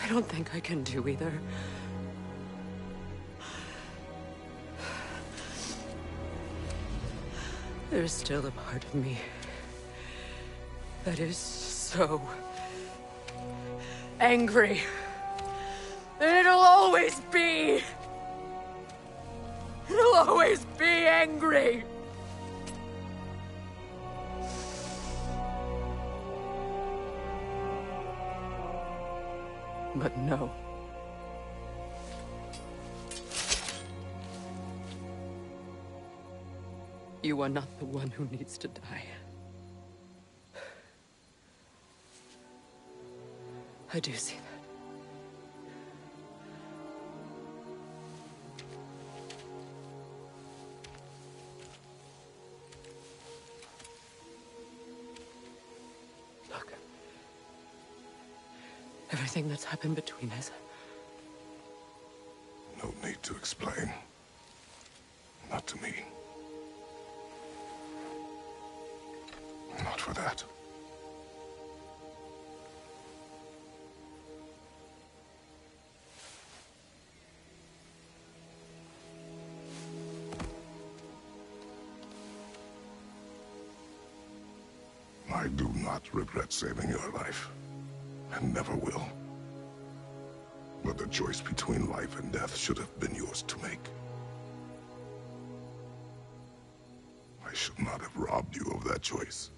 I don't think I can do either. There's still a part of me that is so angry. And it'll always be. It'll always be angry. But no. You are not the one who needs to die. I do see that. Look. Everything that's happened between us. No need to explain. Not to me. Not for that. I do not regret saving your life, and never will. But the choice between life and death should have been yours to make. I should not have robbed you of that choice.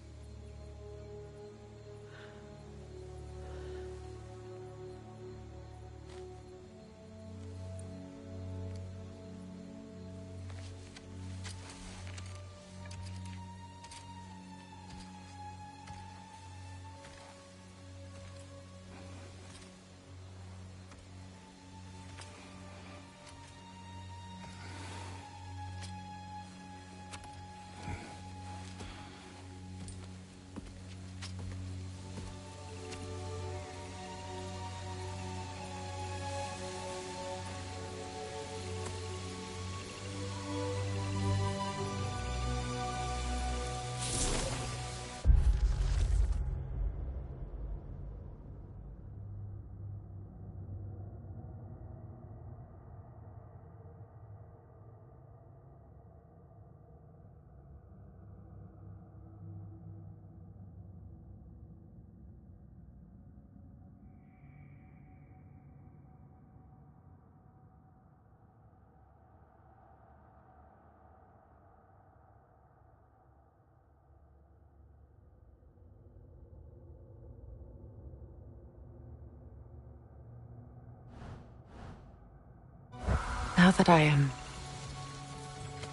Now that I am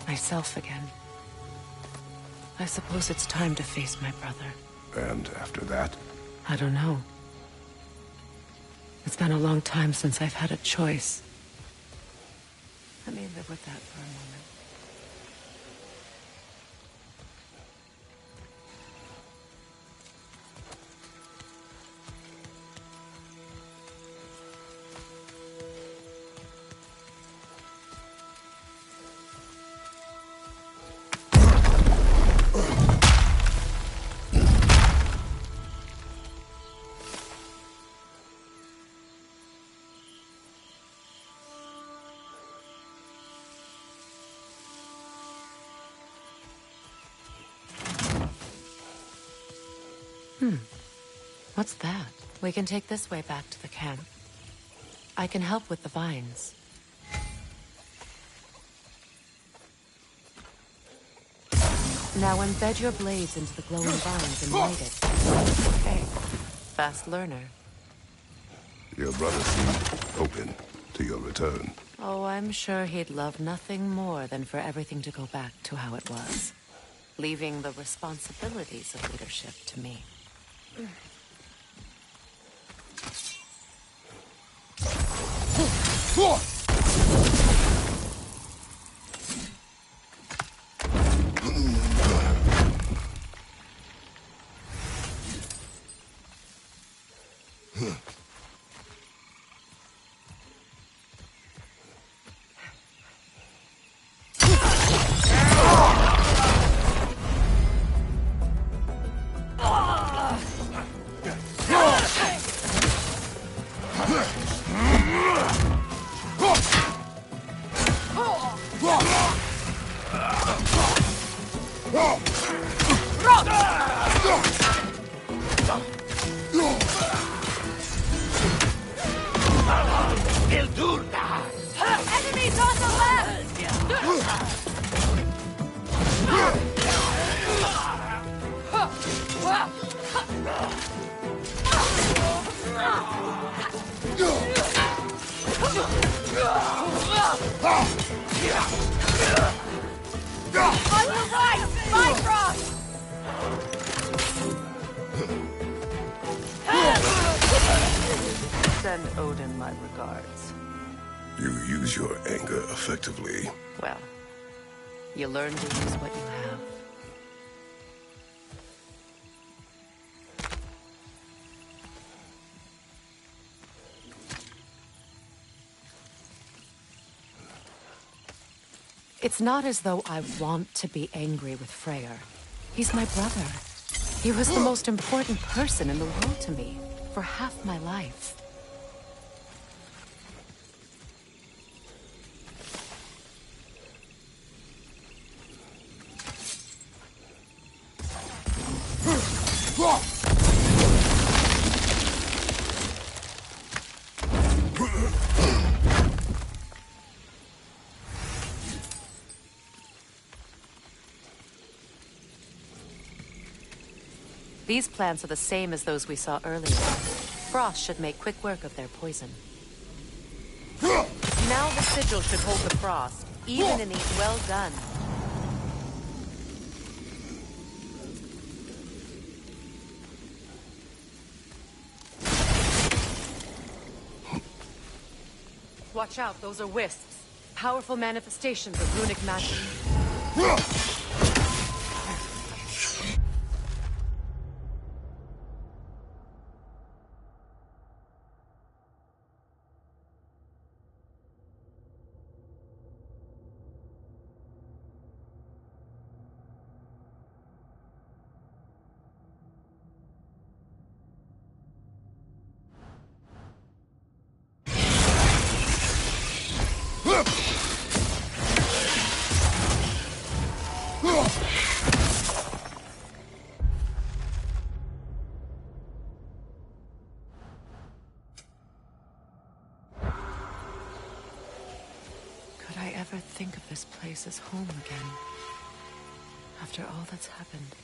myself again, I suppose it's time to face my brother. And after that? I don't know. It's been a long time since I've had a choice. Let me live with that for a moment. What's that? We can take this way back to the camp. I can help with the vines. Now embed your blades into the glowing vines and light it. Okay. Fast learner. Your brother seemed open to your return. Oh, I'm sure he'd love nothing more than for everything to go back to how it was. Leaving the responsibilities of leadership to me. Enemies on the left! On your right! Bifrost! Send Odin my regards. You use your anger effectively. Well, you learn to use what you have. It's not as though I want to be angry with Freyr. He's my brother. He was the most important person in the world to me for half my life. These plants are the same as those we saw earlier. Frost should make quick work of their poison. Now the sigil should hold the frost, even in these well done. Watch out, those are wisps. Powerful manifestations of runic magic. Could I ever think of this place as home again? After all that's happened.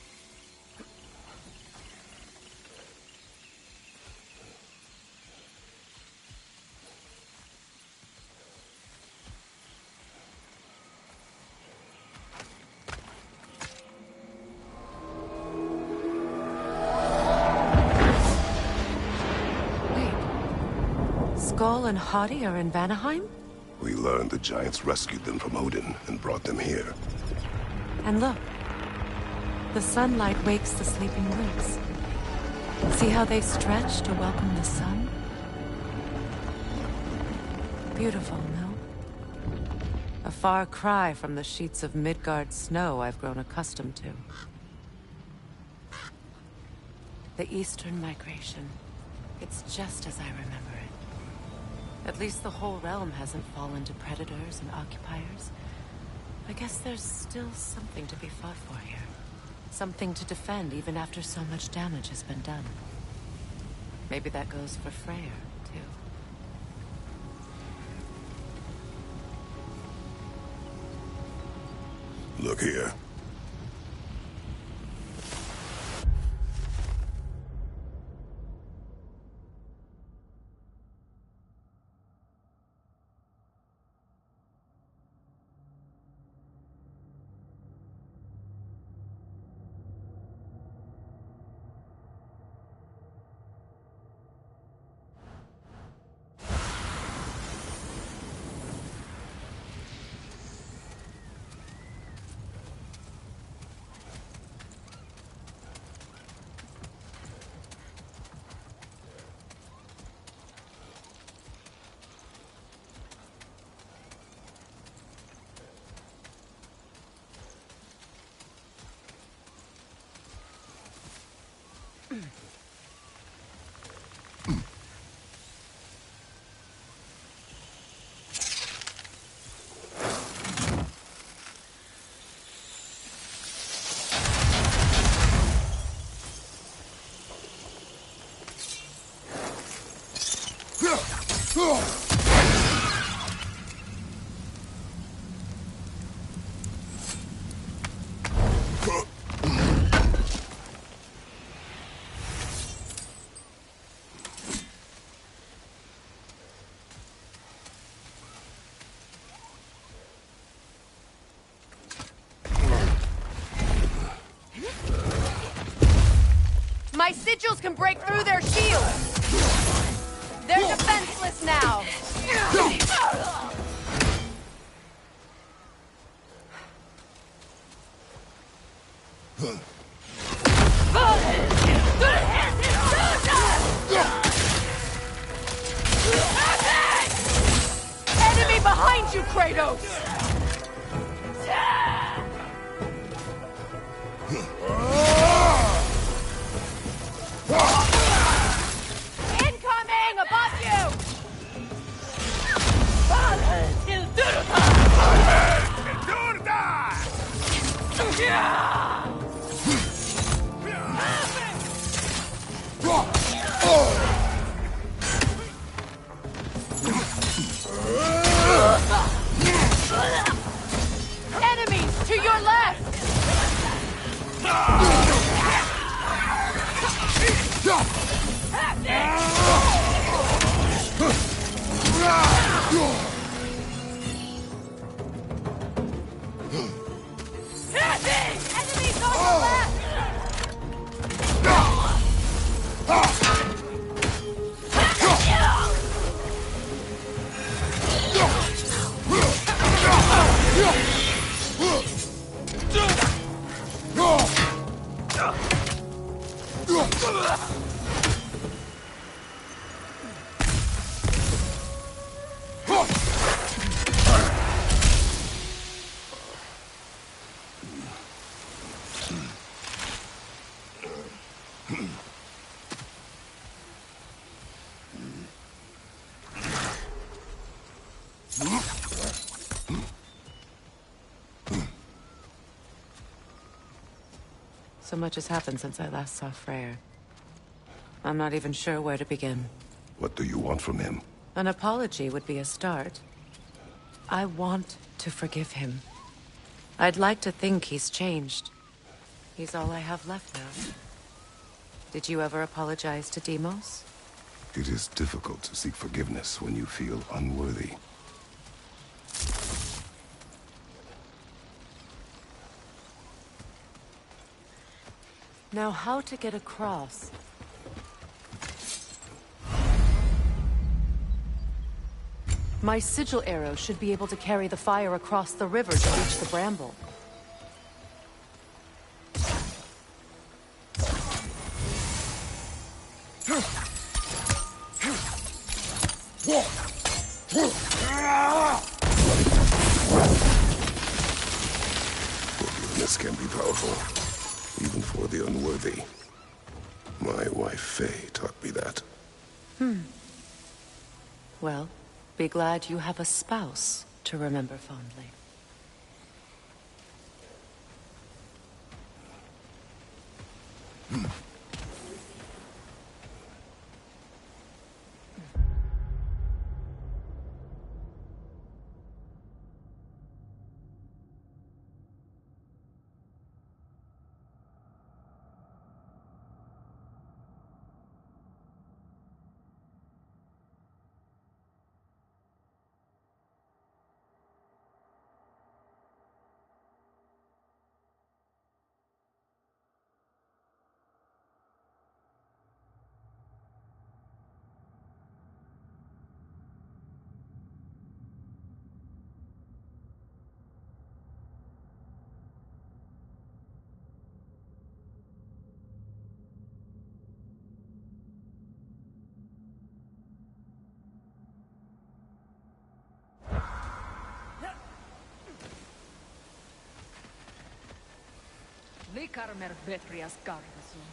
Wait. Skull and Hati are in Vanaheim? We learned the giants rescued them from Odin and brought them here. And look, the sunlight wakes the sleeping woods. See how they stretch to welcome the sun? Beautiful, no? A far cry from the sheets of Midgard snow I've grown accustomed to. The Eastern Migration. It's just as I remember it. At least the whole realm hasn't fallen to predators and occupiers. I guess there's still something to be fought for here. Something to defend even after so much damage has been done. Maybe that goes for Freyr, too. Look here. My sigils can break through their shields! They're defenseless now! Enemy behind you, Kratos! Incoming! Above you! Enemies to your left! Enemies on the left! So much has happened since I last saw Freyr. I'm not even sure where to begin. What do you want from him? An apology would be a start. I want to forgive him. I'd like to think he's changed. He's all I have left now. Did you ever apologize to Deimos? It is difficult to seek forgiveness when you feel unworthy. Now, how to get across? My sigil arrow should be able to carry the fire across the river to reach the bramble. Forgiveness can be powerful, even for the unworthy. My wife Faye taught me that. Well, be glad you have a spouse to remember fondly. Likarmer Betrias Gardasun.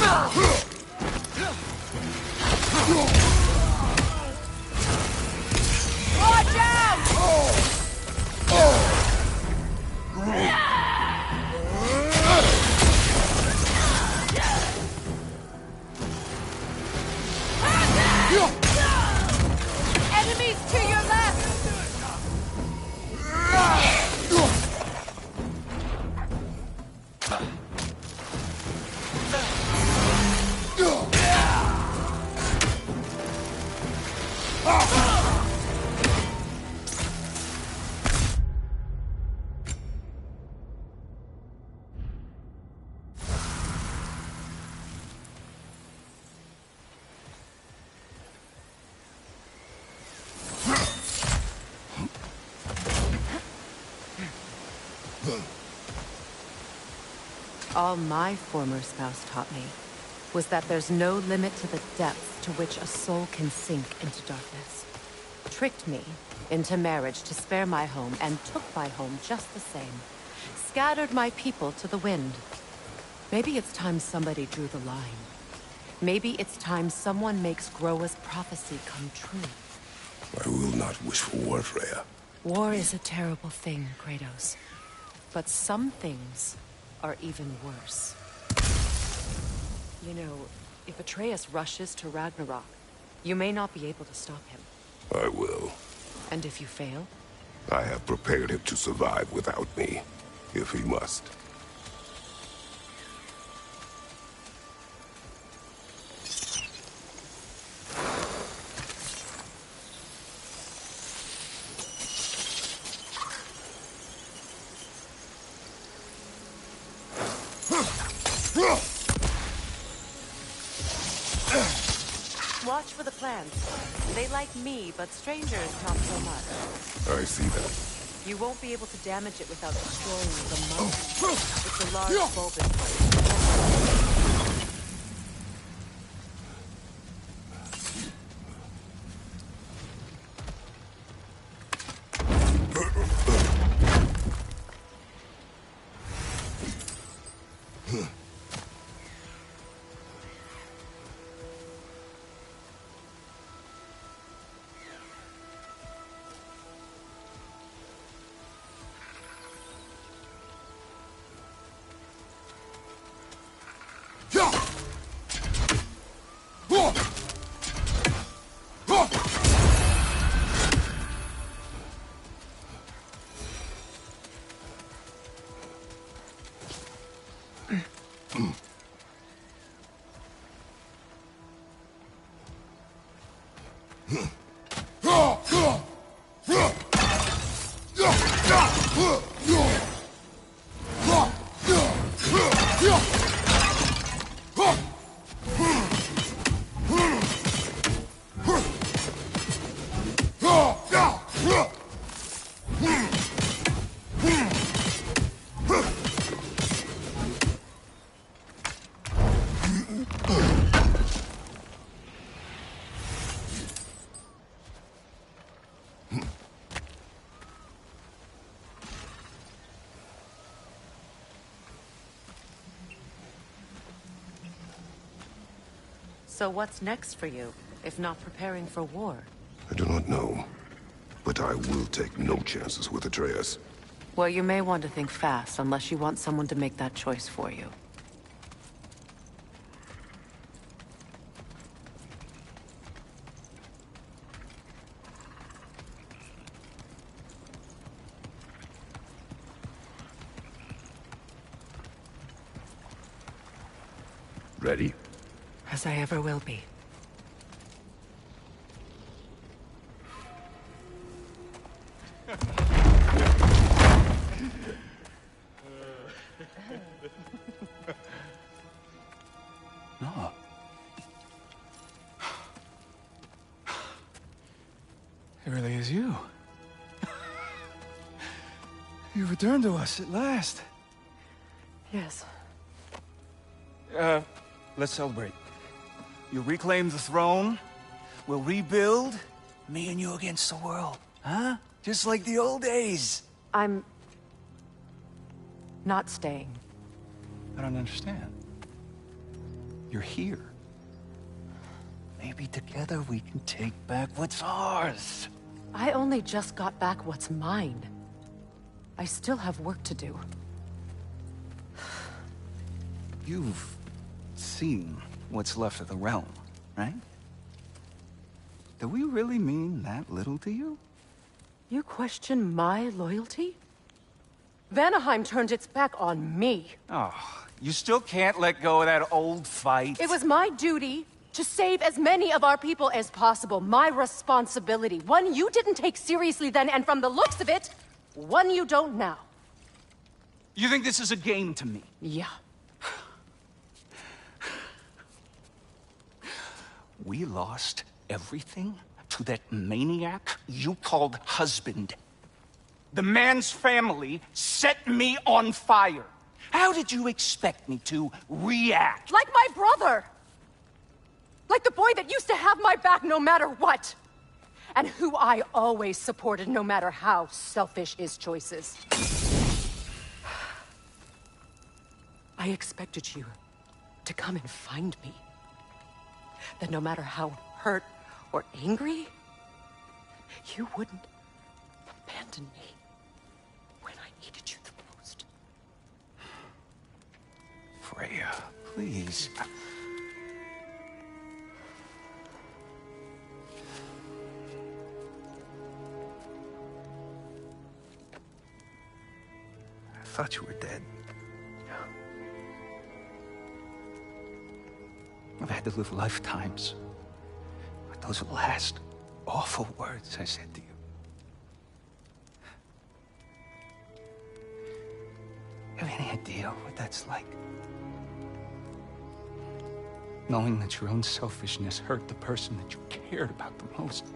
Watch out! Enemies to your left! All my former spouse taught me was that there's no limit to the depth to which a soul can sink into darkness. Tricked me into marriage to spare my home and took my home just the same. Scattered my people to the wind. Maybe it's time somebody drew the line. Maybe it's time someone makes Groa's prophecy come true. I will not wish for war, Freya. War is a terrible thing, Kratos. But some things are even worse. You know, if Atreus rushes to Ragnarok, you may not be able to stop him. I will. And if you fail? I have prepared him to survive without me, if he must. Watch for the plants. They like me, but strangers not so much. I see that. You won't be able to damage it without destroying the mountain. It's a large bulbous plant. So what's next for you, if not preparing for war? I do not know, but I will take no chances with Atreus. Well, you may want to think fast, unless you want someone to make that choice for you. Ready? As I ever will be. No. It really is you. You returned to us at last. Yes. Let's celebrate. You reclaim the throne. We'll rebuild. Me and you against the world. Huh? Just like the old days. I'm... not staying. I don't understand. You're here. Maybe together we can take back what's ours. I only just got back what's mine. I still have work to do. You've seen what's left of the realm, right? Do we really mean that little to you? You question my loyalty? Vanaheim turned its back on me. Oh, you still can't let go of that old fight? It was my duty to save as many of our people as possible. My responsibility. One you didn't take seriously then, and from the looks of it, one you don't now. You think this is a game to me? Yeah. We lost everything to that maniac you called husband. The man's family set me on fire. How did you expect me to react? Like my brother! Like the boy that used to have my back no matter what! And who I always supported no matter how selfish his choices. I expected you to come and find me. That no matter how hurt or angry, you wouldn't abandon me when I needed you the most. Freya, please. I thought you were dead. I've had to live lifetimes with those last awful words I said to you. Have any idea what that's like? Knowing that your own selfishness hurt the person that you cared about the most.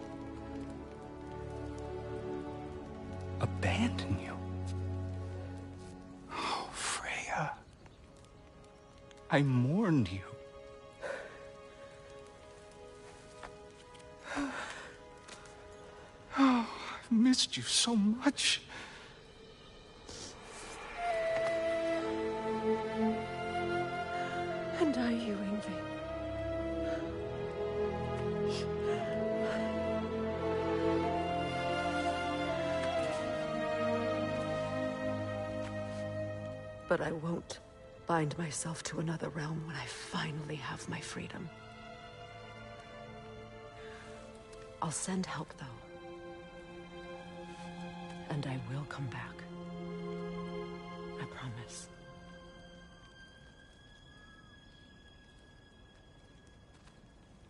Abandon you. Oh, Freya. I mourned you. Oh, I've missed you so much. And I you, Ingvi. But I won't bind myself to another realm when I finally have my freedom. I'll send help, though. And I will come back. I promise.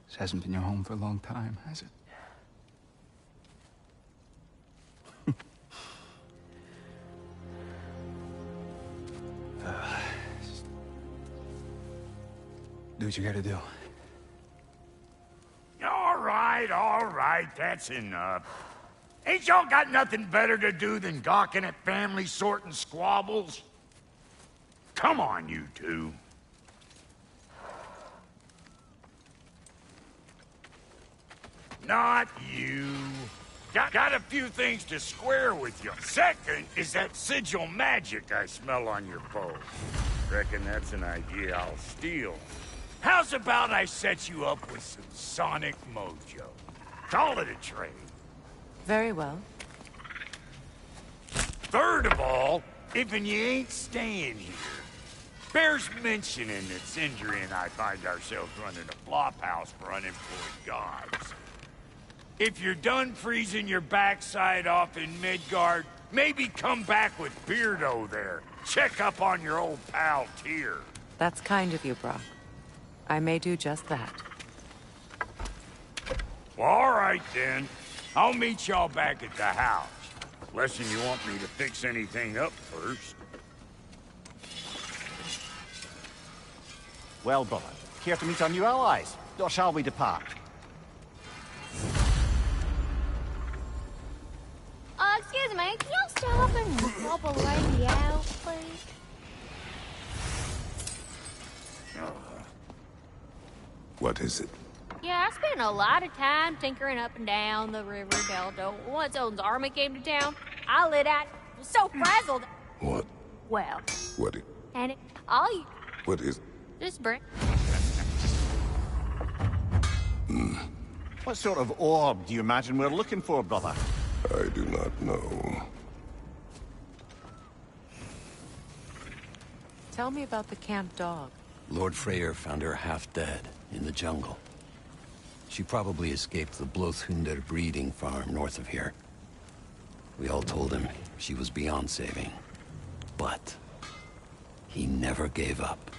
This hasn't been your home for a long time, has it? Do what you gotta do. All right, that's enough. Ain't y'all got nothing better to do than gawking at family sorting squabbles? Come on, you two. Not you. Got a few things to square with you. Second is that sigil magic I smell on your bow. Reckon that's an idea I'll steal. How's about I set you up with some sonic mojo? Call it a trade. Very well. Third of all, if you ain't staying here, bears mentioning that Sindri and I find ourselves running a flop house for unemployed gods. If you're done freezing your backside off in Midgard, maybe come back with Beardo there. Check up on your old pal Tyr. That's kind of you, Brock. I may do just that. Well, all right, then. I'll meet y'all back at the house. Unless you want me to fix anything up first. Well, brother, care to meet our new allies? Or shall we depart? Excuse me, can y'all stop and swap a lady out, please? What is it? Yeah, I spent a lot of time tinkering up and down the river delta. Once Odin's army came to town, I lit out, was so frazzled. What? Well, What? and it, all you, What is? just bring. What sort of orb do you imagine we're looking for, brother? I do not know. Tell me about the camp dog. Lord Freyr found her half dead in the jungle. She probably escaped the Blothunder breeding farm north of here. We all told him she was beyond saving. But he never gave up.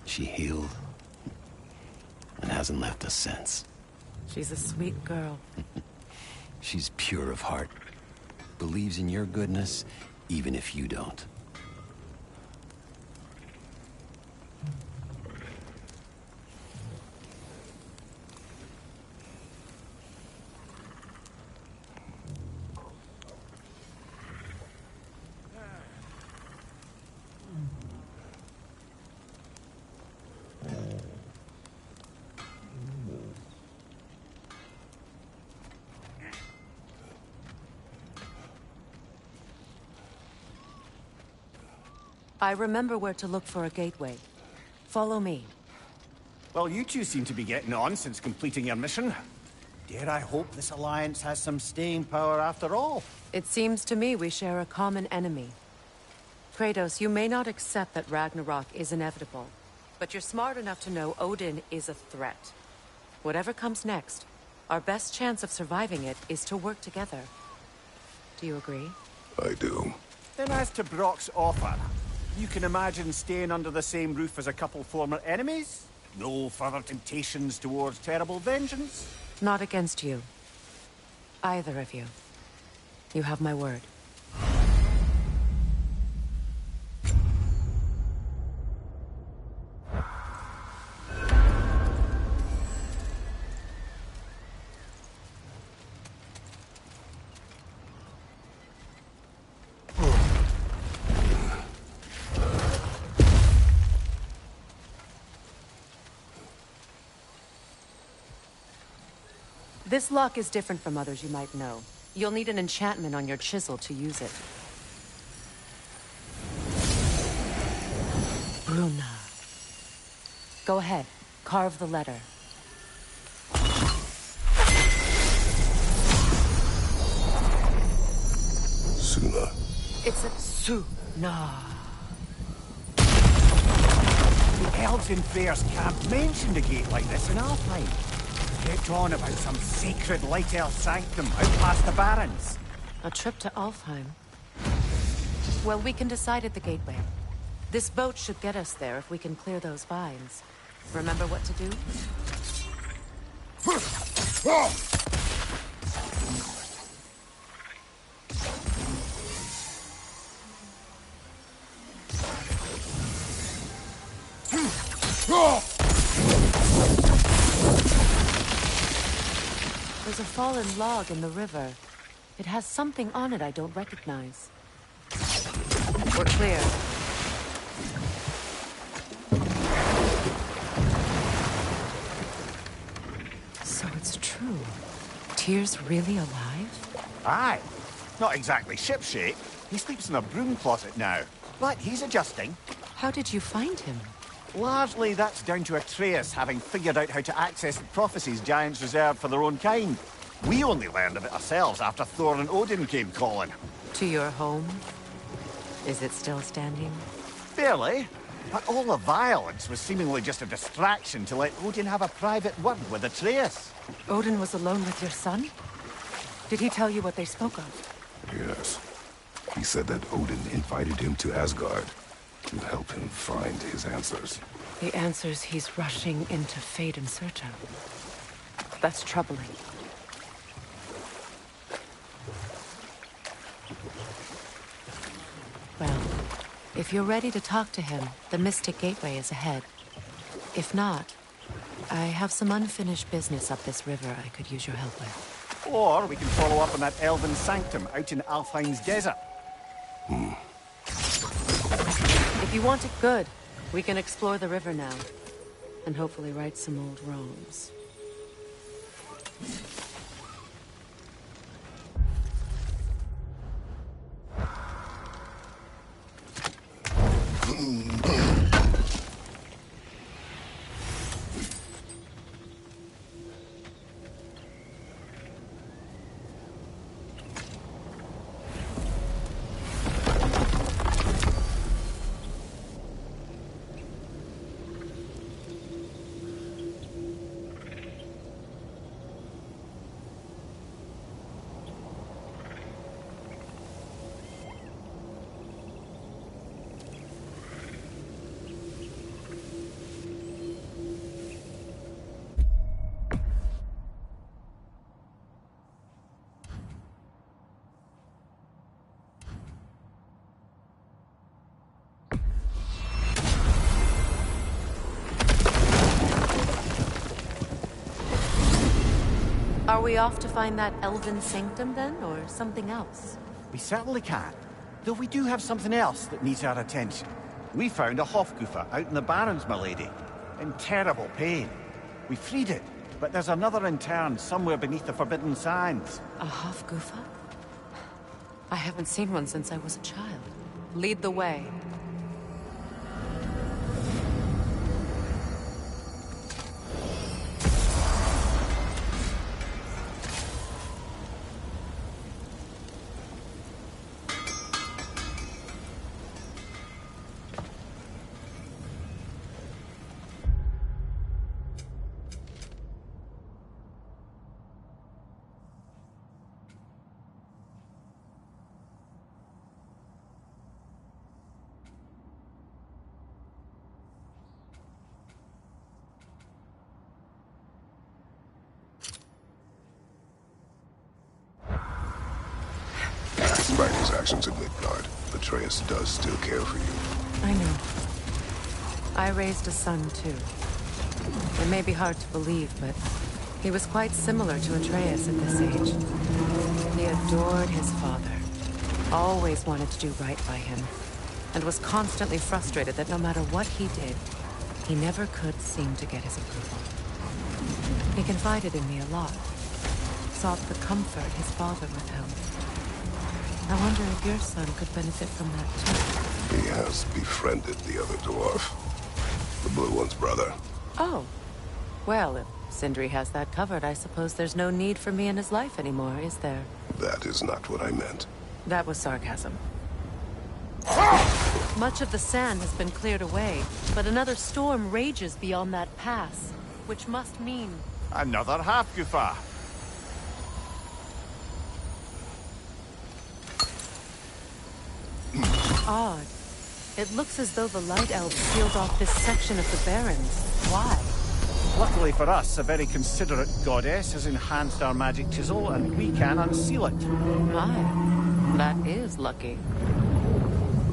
She healed and hasn't left us since. She's a sweet girl. She's pure of heart. Believes in your goodness, even if you don't. I remember where to look for a gateway. Follow me. Well, you two seem to be getting on since completing your mission. Dare I hope this alliance has some staying power after all? It seems to me we share a common enemy. Kratos, you may not accept that Ragnarok is inevitable, but you're smart enough to know Odin is a threat. Whatever comes next, our best chance of surviving it is to work together. Do you agree? I do. Then as to Brock's offer, you can imagine staying under the same roof as a couple former enemies? No further temptations towards terrible vengeance? Not against you. Either of you. You have my word. This lock is different from others you might know. You'll need an enchantment on your chisel to use it. Bruna. Go ahead. Carve the letter. Suna. It's a Suna. The elves in Freyr's camp mentioned a gate like this in Alfheim. Kept on about some sacred light elf sanctum out past the Barrens. A trip to Alfheim. Well, we can decide at the gateway. This boat should get us there if we can clear those vines. Remember what to do? There's a fallen log in the river. It has something on it I don't recognize. We're clear. So it's true. Tyr's really alive? Aye. Not exactly shipshape. He sleeps in a broom closet now. But he's adjusting. How did you find him? Largely that's down to Atreus having figured out how to access the prophecies giants reserved for their own kind. We only learned of it ourselves after Thor and Odin came calling. To your home? Is it still standing? Barely. But all the violence was seemingly just a distraction to let Odin have a private word with Atreus. Odin was alone with your son? Did he tell you what they spoke of? Yes. He said that Odin invited him to Asgard to help him find his answers. The answers he's rushing into fate in search of. That's troubling. Well, if you're ready to talk to him, the Mystic Gateway is ahead. If not, I have some unfinished business up this river I could use your help with. Or we can follow up on that elven sanctum out in Alfheim's desert. If you want it good, we can explore the river now. And hopefully right some old wrongs. Are we off to find that elven sanctum then, or something else? We certainly can. Though we do have something else that needs our attention. We found a Hofgufa out in the Barrens, my lady. In terrible pain. We freed it, but there's another intern somewhere beneath the Forbidden Sands. A Hofgufa? I haven't seen one since I was a child. Lead the way. Despite his actions in Midgard, Atreus does still care for you. I know. I raised a son, too. It may be hard to believe, but he was quite similar to Atreus at this age. He adored his father, always wanted to do right by him, and was constantly frustrated that no matter what he did, he never could seem to get his approval. He confided in me a lot, sought the comfort his father withheld. I wonder if your son could benefit from that, too. He has befriended the other dwarf. The blue one's brother. Oh. Well, if Sindri has that covered, I suppose there's no need for me in his life anymore, is there? That is not what I meant. That was sarcasm. Much of the sand has been cleared away, but another storm rages beyond that pass, which must mean... Another Hofgufa. Odd. It looks as though the Light Elves sealed off this section of the Barrens. Why? Luckily for us, a very considerate goddess has enhanced our magic chisel, and we can unseal it. My, that is lucky.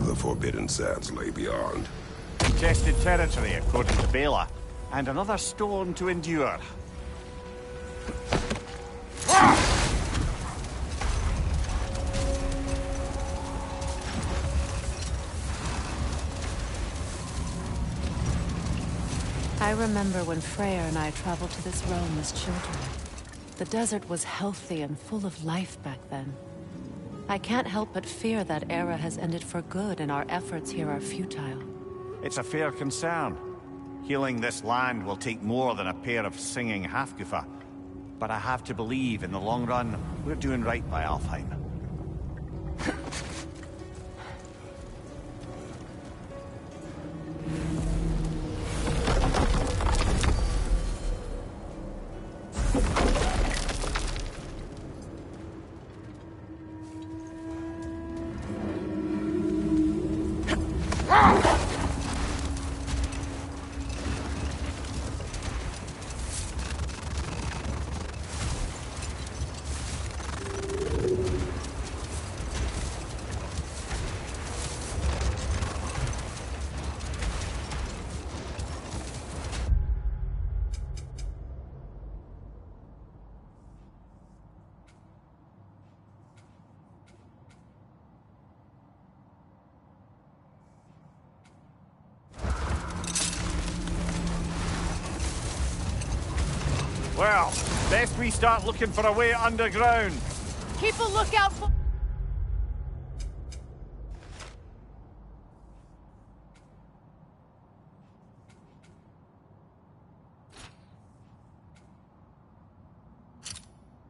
The Forbidden Sands lay beyond. Contested territory, according to Bela, and another storm to endure. I remember when Freya and I traveled to this realm as children. The desert was healthy and full of life back then. I can't help but fear that era has ended for good and our efforts here are futile. It's a fair concern. Healing this land will take more than a pair of singing Hofgufa. But I have to believe, in the long run, we're doing right by Alfheim. Well, best we start looking for a way underground. Keep a lookout for...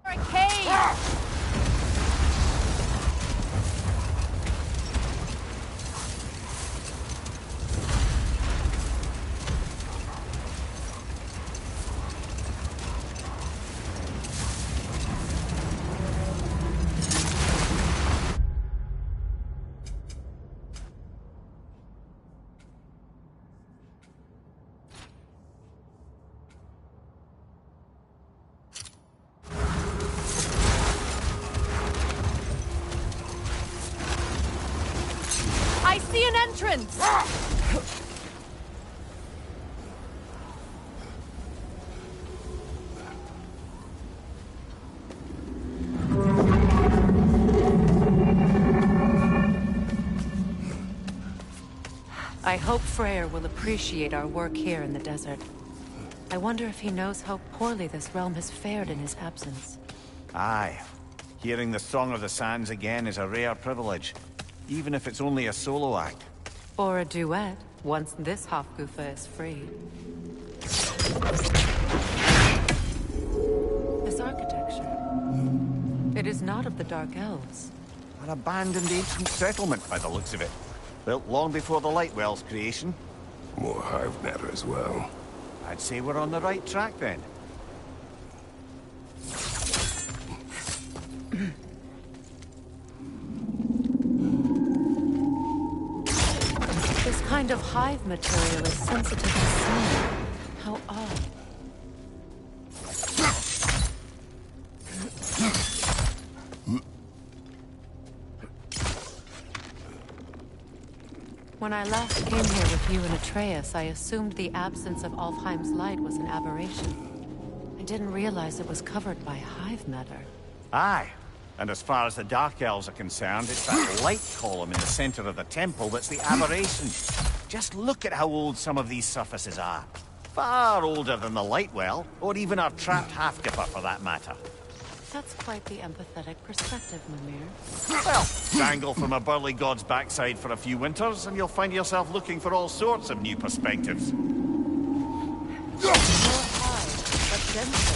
a cave! I see an entrance! I hope Freyr will appreciate our work here in the desert. I wonder if he knows how poorly this realm has fared in his absence. Aye. Hearing the Song of the Sands again is a rare privilege, even if it's only a solo act. Or a duet, once this Hofgufa is free. This architecture. It is not of the Dark Elves. An abandoned ancient settlement by the looks of it. Built long before the Lightwell's creation. More hive matter as well. I'd say we're on the right track then. This kind of hive material is sensitive to smell. How odd. When I last came here with you and Atreus, I assumed the absence of Alfheim's light was an aberration. I didn't realize it was covered by hive matter. Aye. And as far as the Dark Elves are concerned, it's that light column in the center of the temple that's the aberration. Just look at how old some of these surfaces are. Far older than the Lightwell, or even our trapped Halfgipper for that matter. That's quite the empathetic perspective, Mimir. Well, dangle from a burly god's backside for a few winters, and you'll find yourself looking for all sorts of new perspectives. More high, but gentle.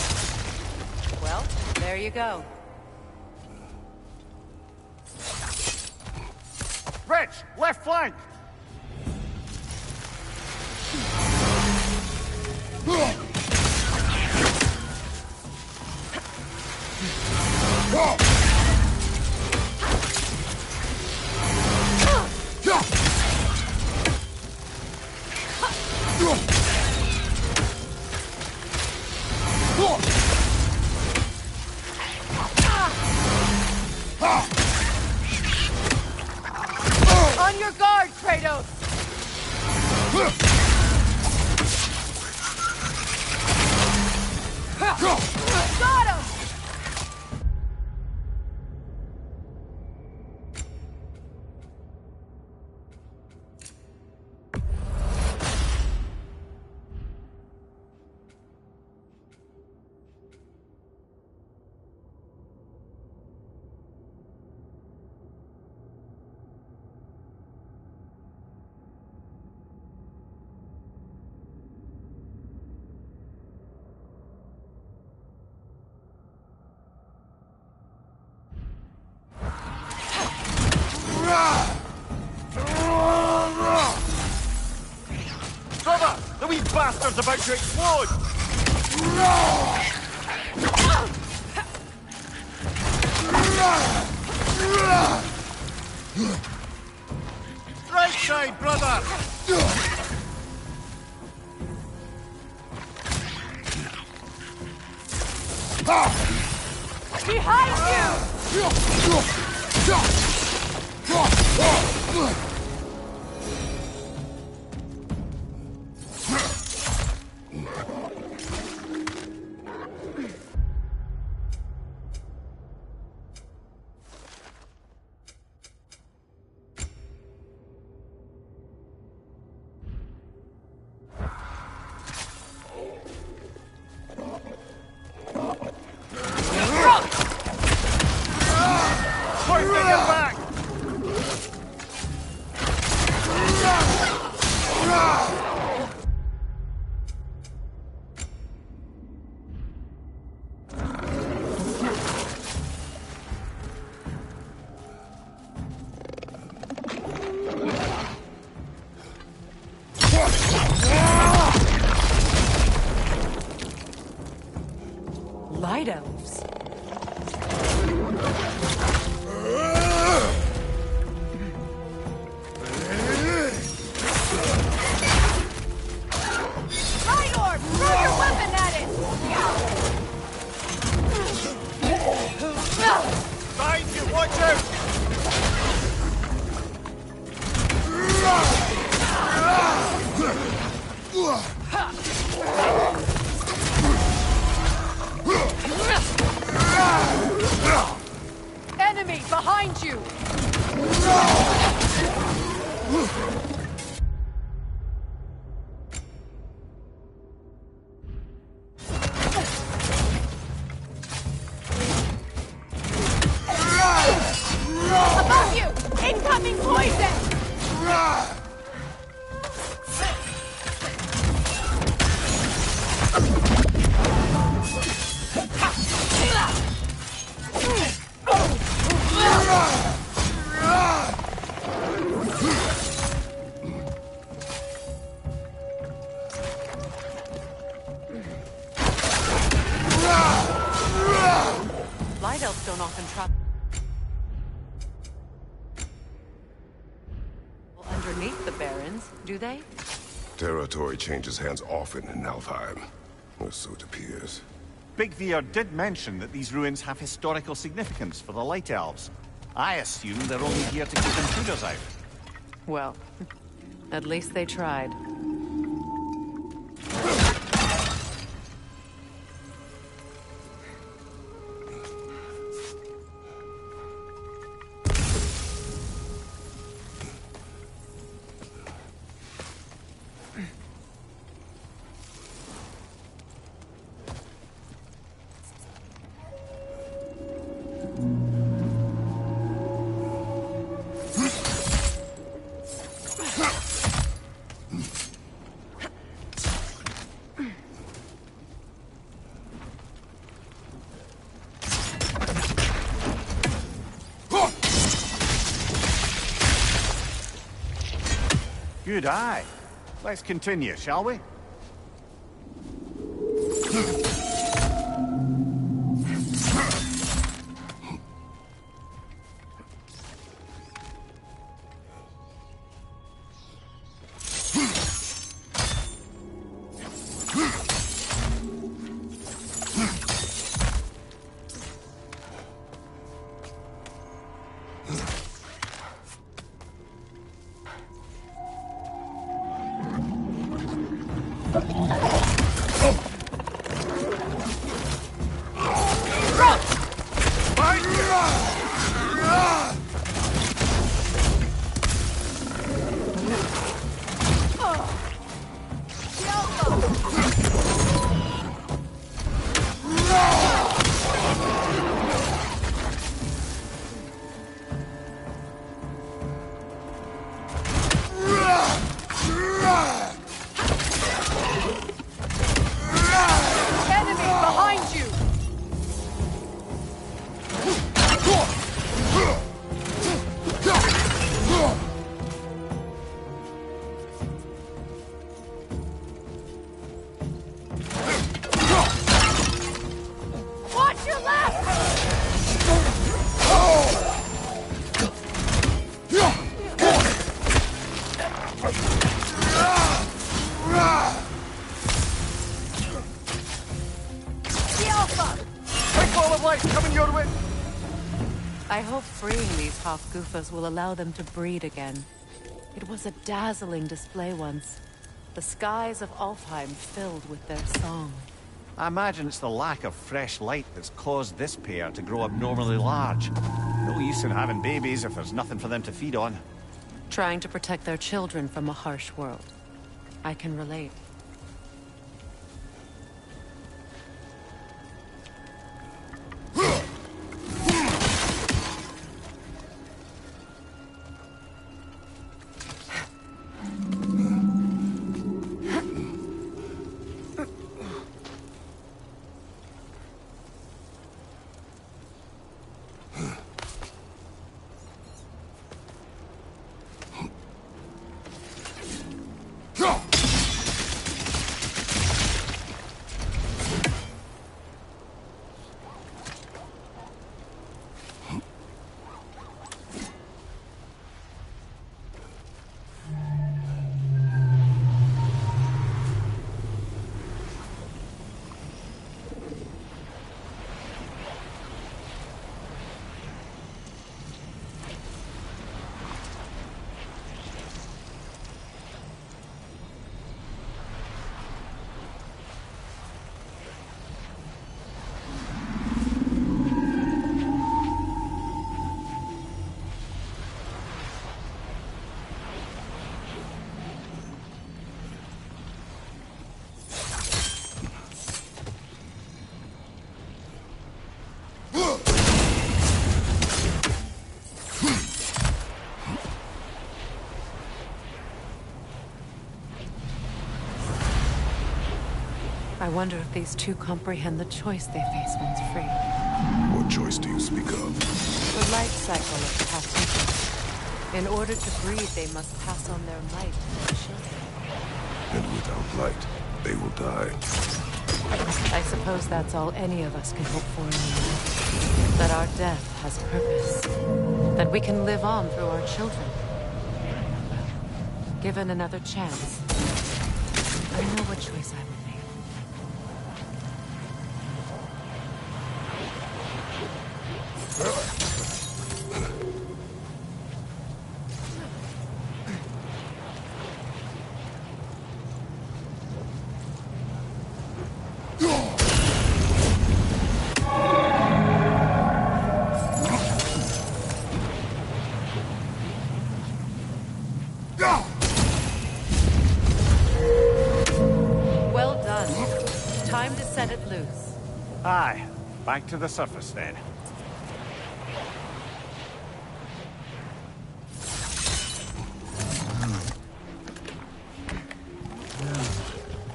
Well, there you go. Rich, left flank! On your guard, Kratos! Got him! Brother! The wee bastard's about to explode! Right side, brother! Behind you! Hoist in your back! Light elves. Light orb! Throw your weapon at it! Behind you, watch out! Enemy behind you! Night Elves don't often travel underneath the Barrens, do they? Territory changes hands often in Alfheim, or so it appears. Big Veer did mention that these ruins have historical significance for the Light Elves. I assume they're only here to keep intruders out. Well, at least they tried. Good eye. Let's continue, shall we? I hope freeing these Hofgufas will allow them to breed again. It was a dazzling display once. The skies of Alfheim filled with their song. I imagine it's the lack of fresh light that's caused this pair to grow abnormally large. No use in having babies if there's nothing for them to feed on. Trying to protect their children from a harsh world. I can relate. I wonder if these two comprehend the choice they face once free. What choice do you speak of? The life cycle of passengers. In order to breed, they must pass on their light to their children. And without light, they will die. I suppose that's all any of us can hope for in the end. That our death has purpose. That we can live on through our children. Given another chance, I know what choice I would make. Well done. Time to set it loose. Aye. Back to the surface then.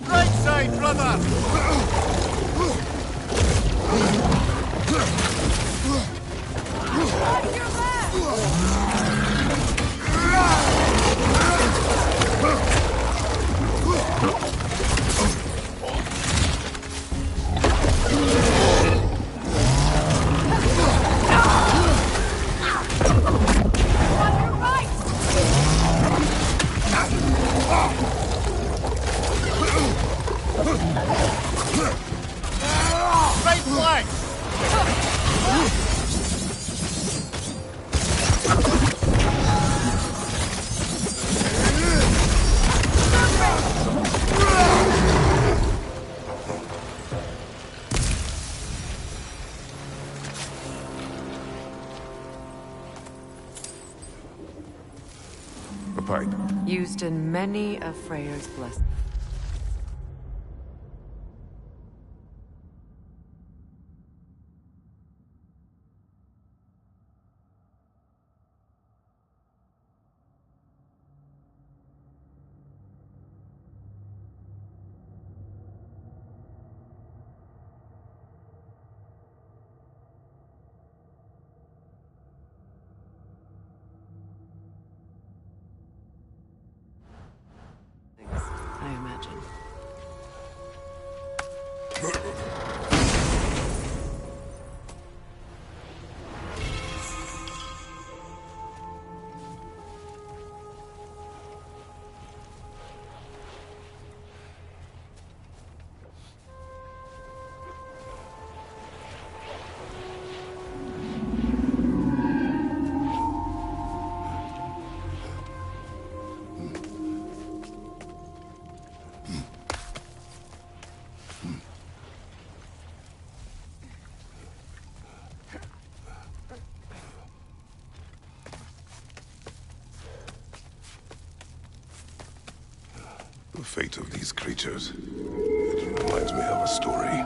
Right side, brother! On your left! On your right! Right flank! A pipe. Used in many of Freyr's blessings. I imagine. The fate of these creatures. It reminds me of a story.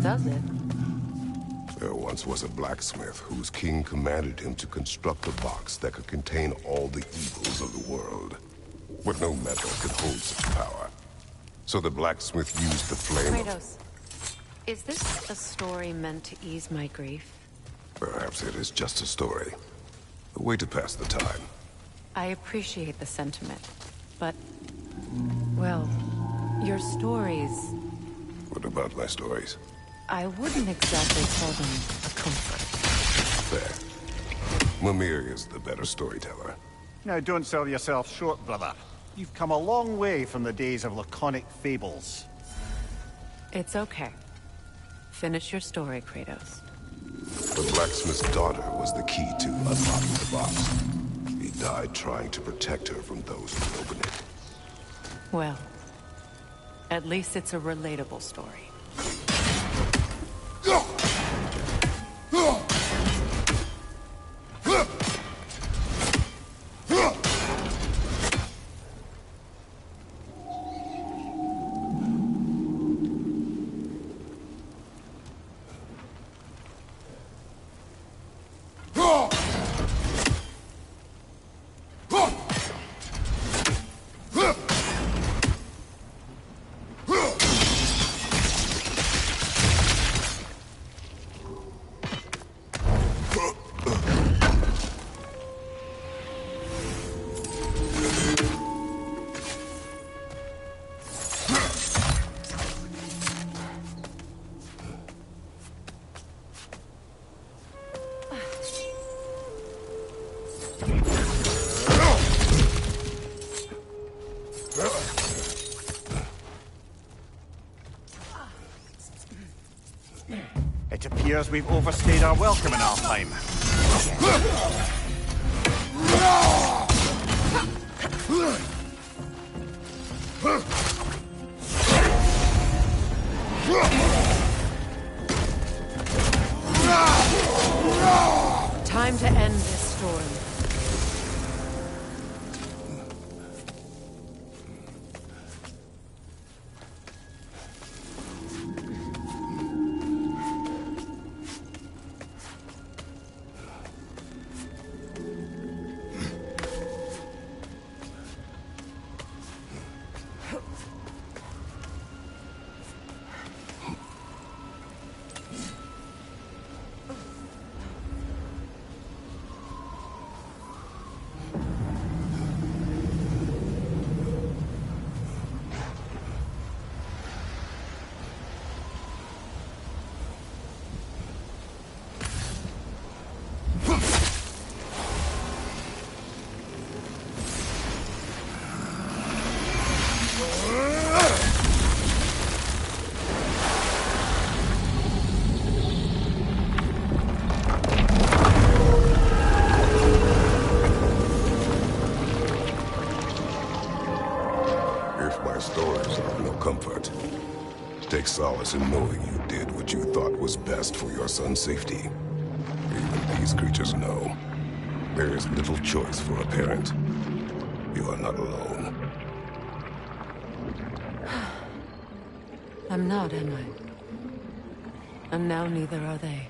Does it? There once was a blacksmith whose king commanded him to construct a box that could contain all the evils of the world. But no metal could hold such power. So the blacksmith used the flame of... Kratos, is this a story meant to ease my grief? Perhaps it is just a story. A way to pass the time. I appreciate the sentiment, but... well, your stories... What about my stories? I wouldn't exactly call them a comfort. Fair. Mimir is the better storyteller. Now don't sell yourself short, brother. You've come a long way from the days of laconic fables. It's okay. Finish your story, Kratos. The blacksmith's daughter was the key to unlocking the box. He died trying to protect her from those who would open it. Well, at least it's a relatable story. It appears we've overstayed our welcome in our time. Time to end this storm. Take solace in knowing you did what you thought was best for your son's safety. Even these creatures know. There is little choice for a parent. You are not alone. I'm not, am I? And now neither are they.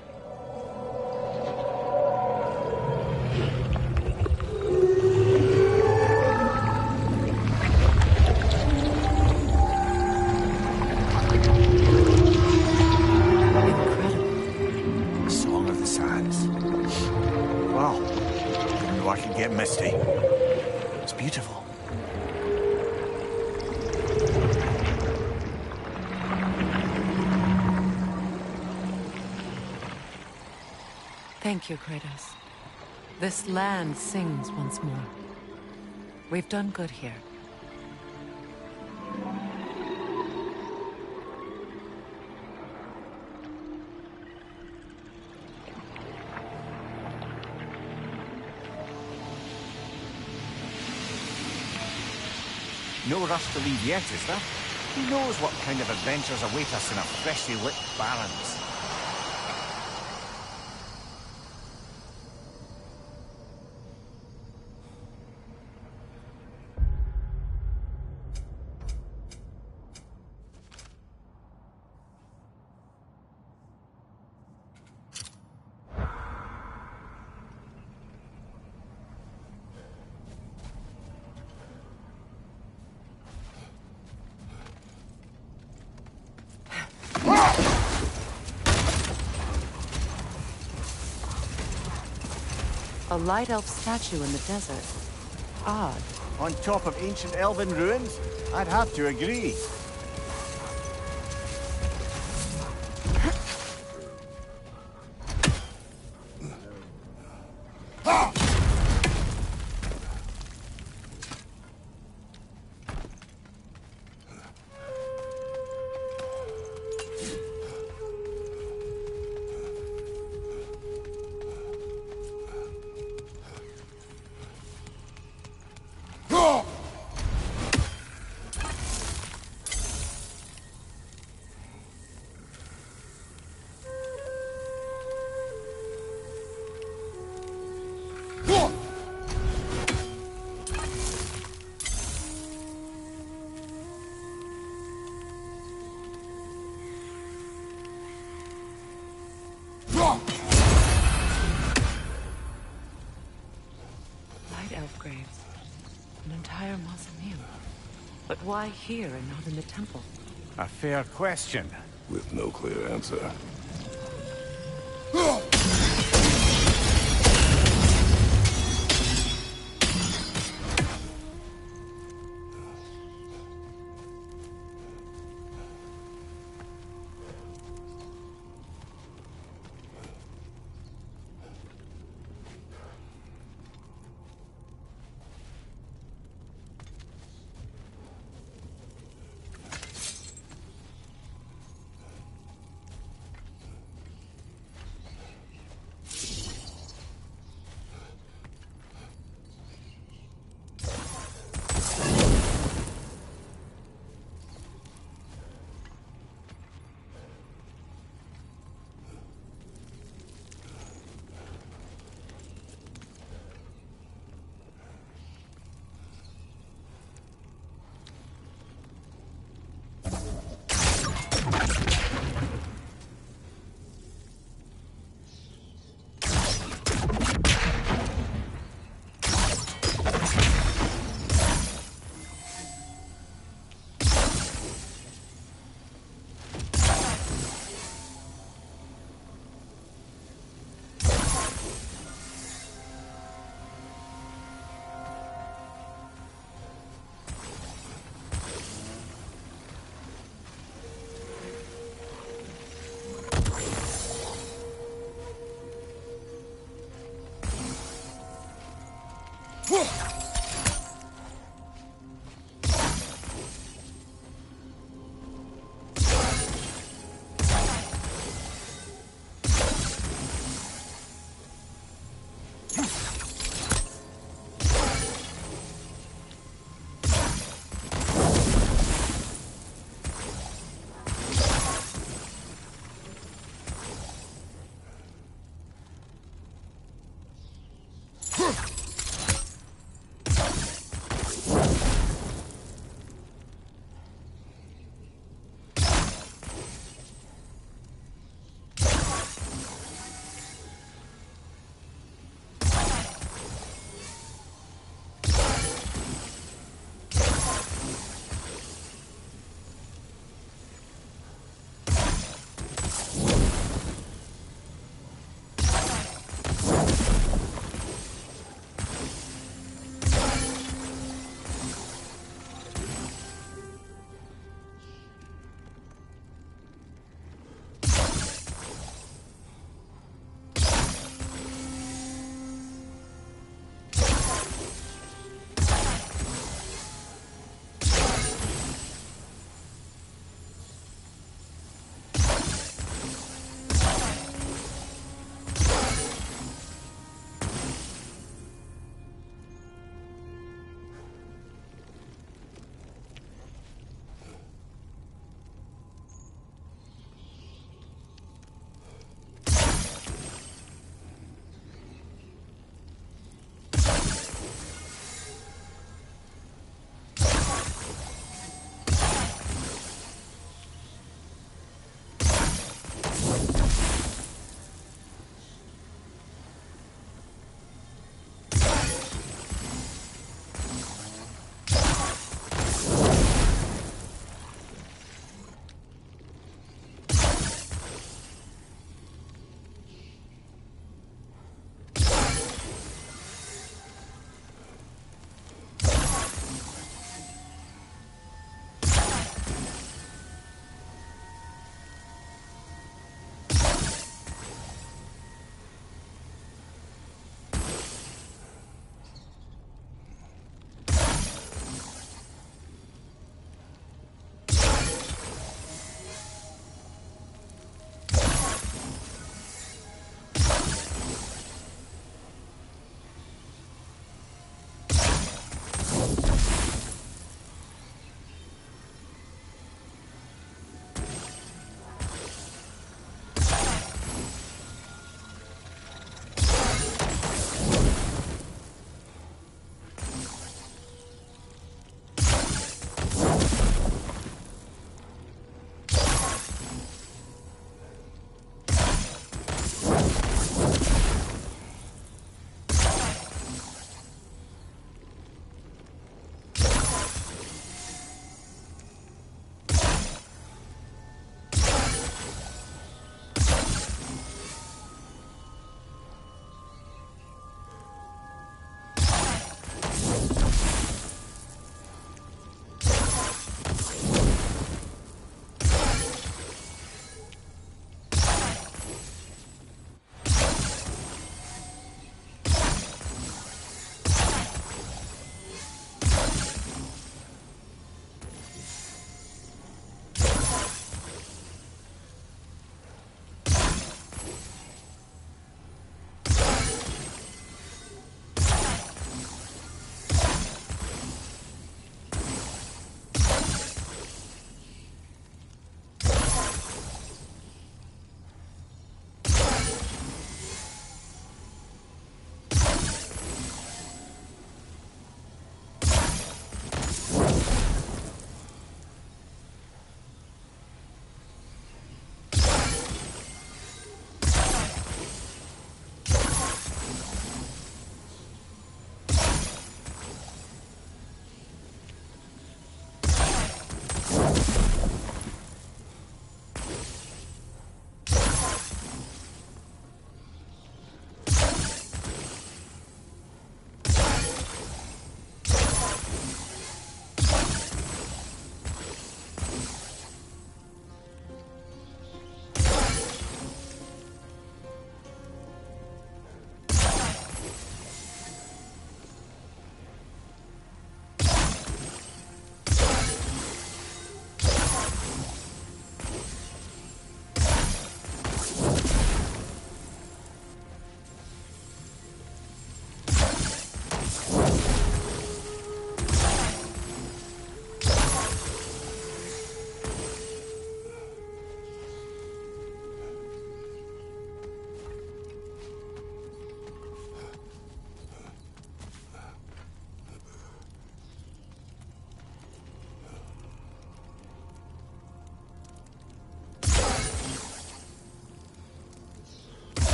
Misty. It's beautiful. Thank you, Kratos. This land sings once more. We've done good here. No rush to leave yet, is there? Who knows what kind of adventures await us in our freshly lit barrens? A light elf statue in the desert. Odd. On top of ancient elven ruins? I'd have to agree. Graves. An entire mausoleum. But why here and not in the temple? A fair question. With no clear answer.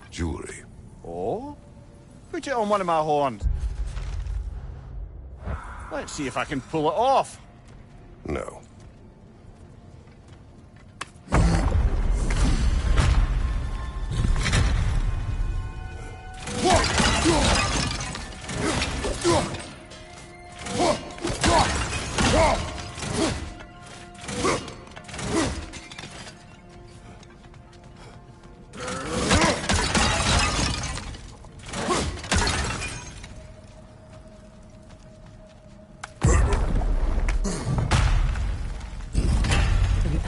Jewelry. Oh? Put it on one of my horns. Let's see if I can pull it off. No.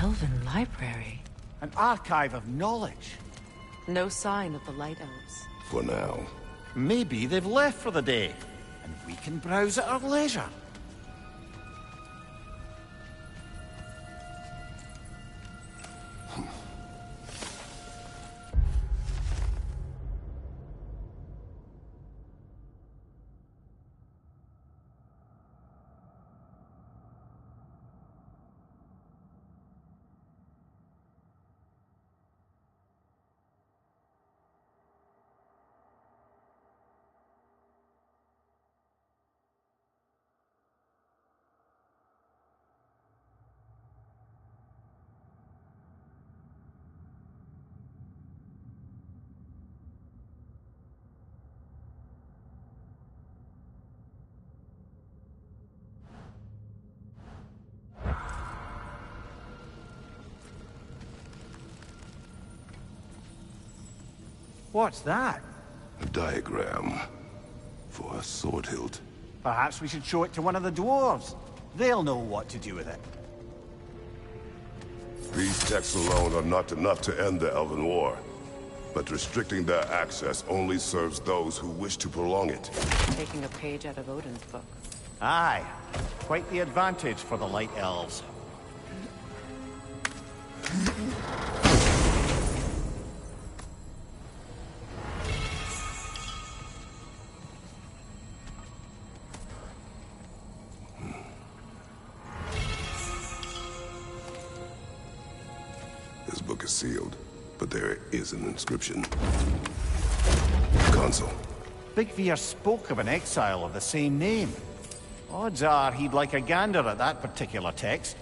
Elven library. An archive of knowledge. No sign of the Light Elves. For now. Maybe they've left for the day, and we can browse at our leisure. What's that? A diagram for a sword hilt. Perhaps we should show it to one of the dwarves. They'll know what to do with it. These texts alone are not enough to end the Elven War. But restricting their access only serves those who wish to prolong it. Taking a page out of Odin's book. Aye. Quite the advantage for the Light Elves. This book is sealed, but there is an inscription. Consul. Big Veer spoke of an exile of the same name. Odds are he'd like a gander at that particular text.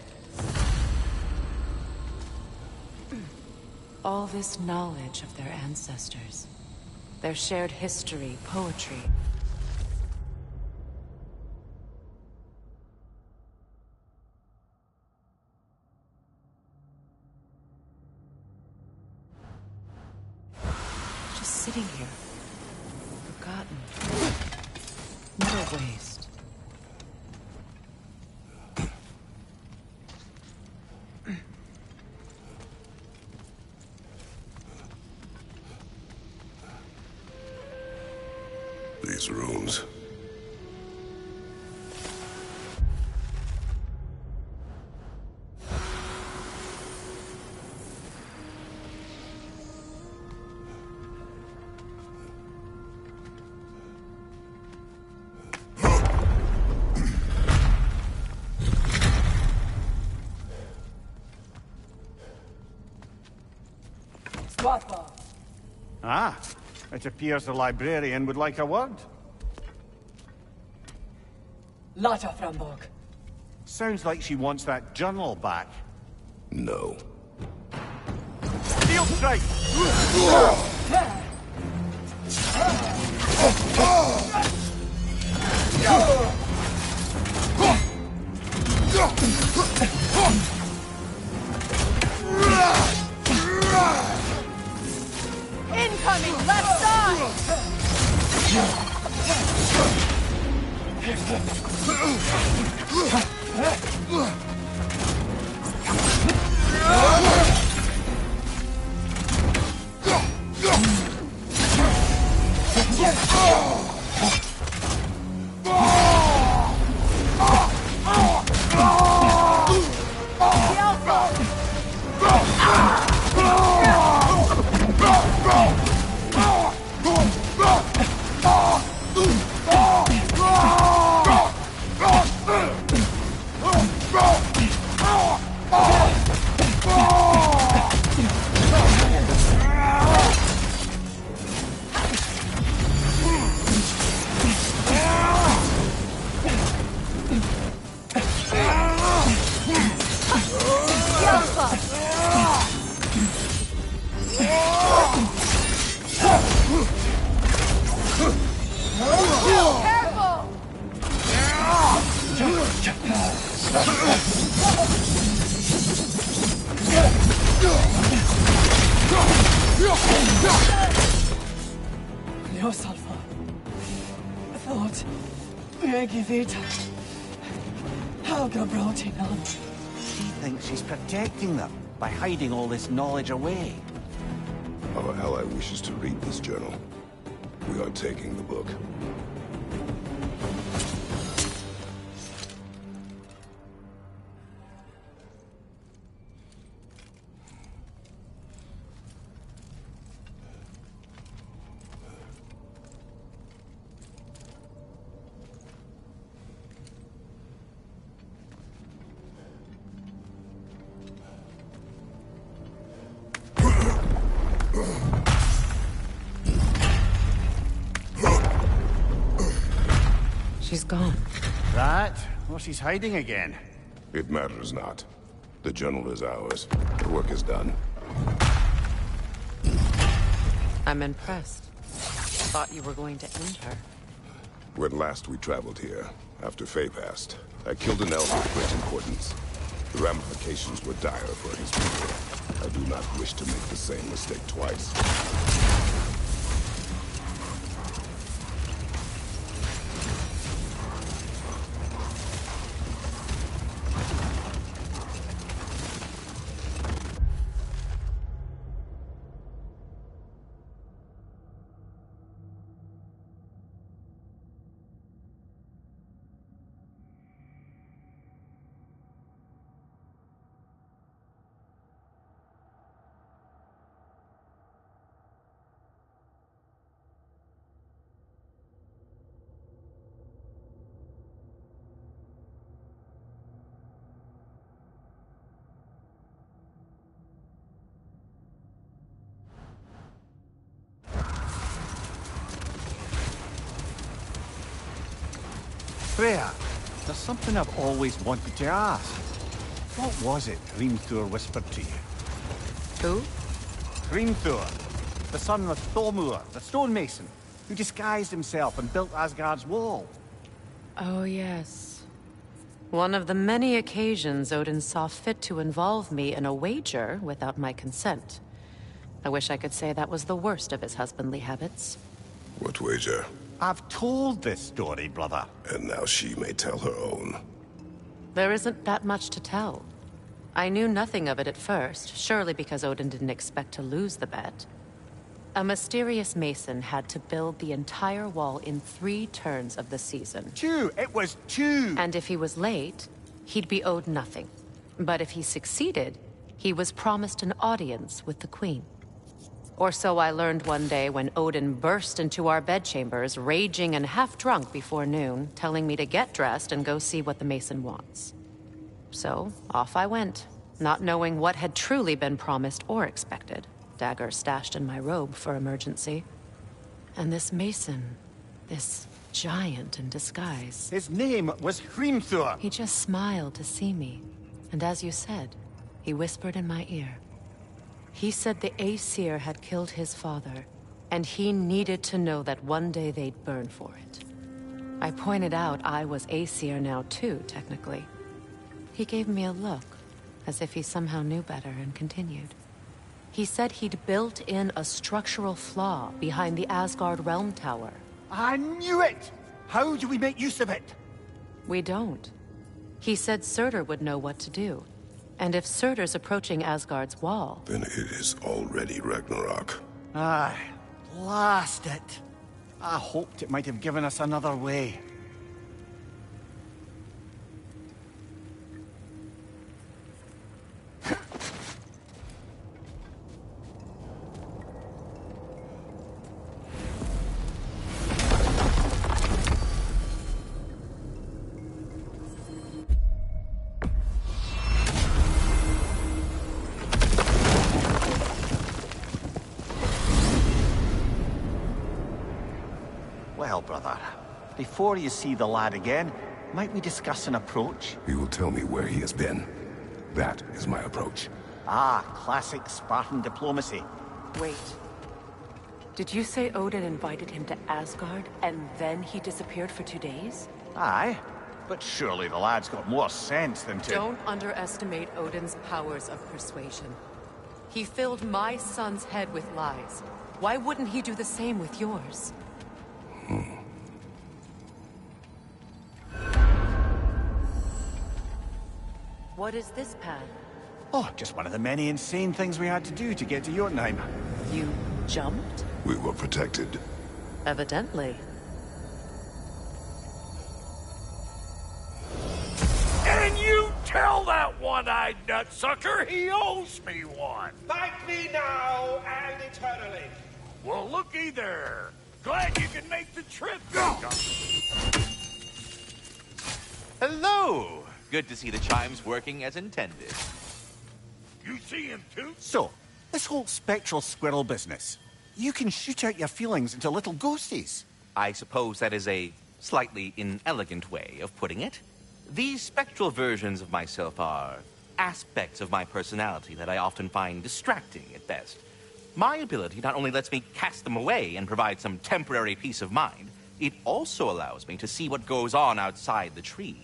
All this knowledge of their ancestors. Their shared history, poetry. Just sitting here. Forgotten. What a waste. these runes. Ah, it appears the librarian would like a word. Lata Frambog. Sounds like she wants that journal back. No. Steel strike! Incoming left side! Ljósalfa. Thought. Megivita. Helga brought him on. She thinks she's protecting them by hiding all this knowledge away. Our ally wishes to read this journal. We are taking the book. She's gone. That? Well, she's hiding again. It matters not. The journal is ours. The work is done. I'm impressed. Thought you were going to end her. When last we traveled here, after Faye passed, I killed an elf of great importance. The ramifications were dire for his people. I do not wish to make the same mistake twice. Freya, there's something I've always wanted to ask. What was it Hrimthur whispered to you? Who? Hrimthur, the son of Thormur, the stonemason, who disguised himself and built Asgard's wall. Oh, yes. One of the many occasions Odin saw fit to involve me in a wager without my consent. I wish I could say that was the worst of his husbandly habits. What wager? I've told this story, brother. And now she may tell her own. There isn't that much to tell. I knew nothing of it at first, surely because Odin didn't expect to lose the bet. A mysterious mason had to build the entire wall in 3 turns of the season. 2! It was 2! And if he was late, he'd be owed nothing. But if he succeeded, he was promised an audience with the queen. Or so I learned one day when Odin burst into our bedchambers, raging and half-drunk before noon, telling me to get dressed and go see what the mason wants. So, off I went, not knowing what had truly been promised or expected. Dagger stashed in my robe for emergency. And this mason, this giant in disguise. His name was Hrimthur. He just smiled to see me. And as you said, he whispered in my ear. He said the Aesir had killed his father, and he needed to know that one day they'd burn for it. I pointed out I was Aesir now too, technically. He gave me a look, as if he somehow knew better, and continued. He said he'd built in a structural flaw behind the Asgard Realm Tower. I knew it! How do we make use of it? We don't. He said Surtur would know what to do. And if Surtur's approaching Asgard's wall... Then it is already Ragnarok. Aye, blast it. I hoped it might have given us another way. Well, brother, before you see the lad again, might we discuss an approach? He will tell me where he has been. That is my approach. Ah, classic Spartan diplomacy. Wait. Did you say Odin invited him to Asgard, and then he disappeared for 2 days? Aye, but surely the lad's got more sense than to... Don't underestimate Odin's powers of persuasion. He filled my son's head with lies. Why wouldn't he do the same with yours? What is this path? Oh, just one of the many insane things we had to do to get to Jotunheim. You jumped? We were protected. Evidently. And you tell that one-eyed nutsucker he owes me one. Thank me now and eternally. Well, looky there. Glad you can make the trip. Go! Hello! Good to see the chimes working as intended. You see him too? So, this whole spectral squirrel business. You can shoot out your feelings into little ghosties. I suppose that is a slightly inelegant way of putting it. These spectral versions of myself are aspects of my personality that I often find distracting at best. My ability not only lets me cast them away and provide some temporary peace of mind, it also allows me to see what goes on outside the tree.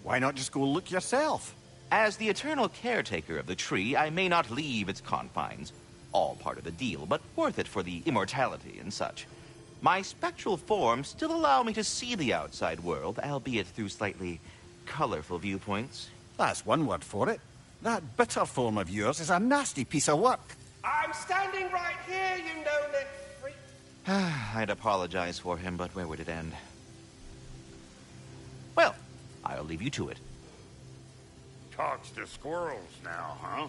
Why not just go look yourself? As the eternal caretaker of the tree, I may not leave its confines. All part of the deal, but worth it for the immortality and such. My spectral forms still allow me to see the outside world, albeit through slightly colorful viewpoints. That's one word for it. That bitter form of yours is a nasty piece of work. I'm standing right here, you no-lit freak. I'd apologize for him, but where would it end? Well, I'll leave you to it. Talks to squirrels now, huh?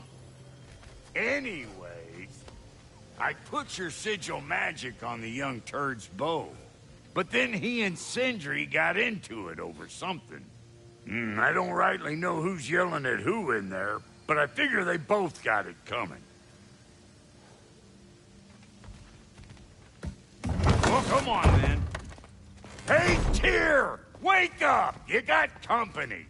Anyway, I put your sigil magic on the young turd's bow. But then he and Sindri got into it over something. I don't rightly know who's yelling at who in there, but I figure they both got it coming. Well, come on, then. Hey, Tyr! Wake up! You got company.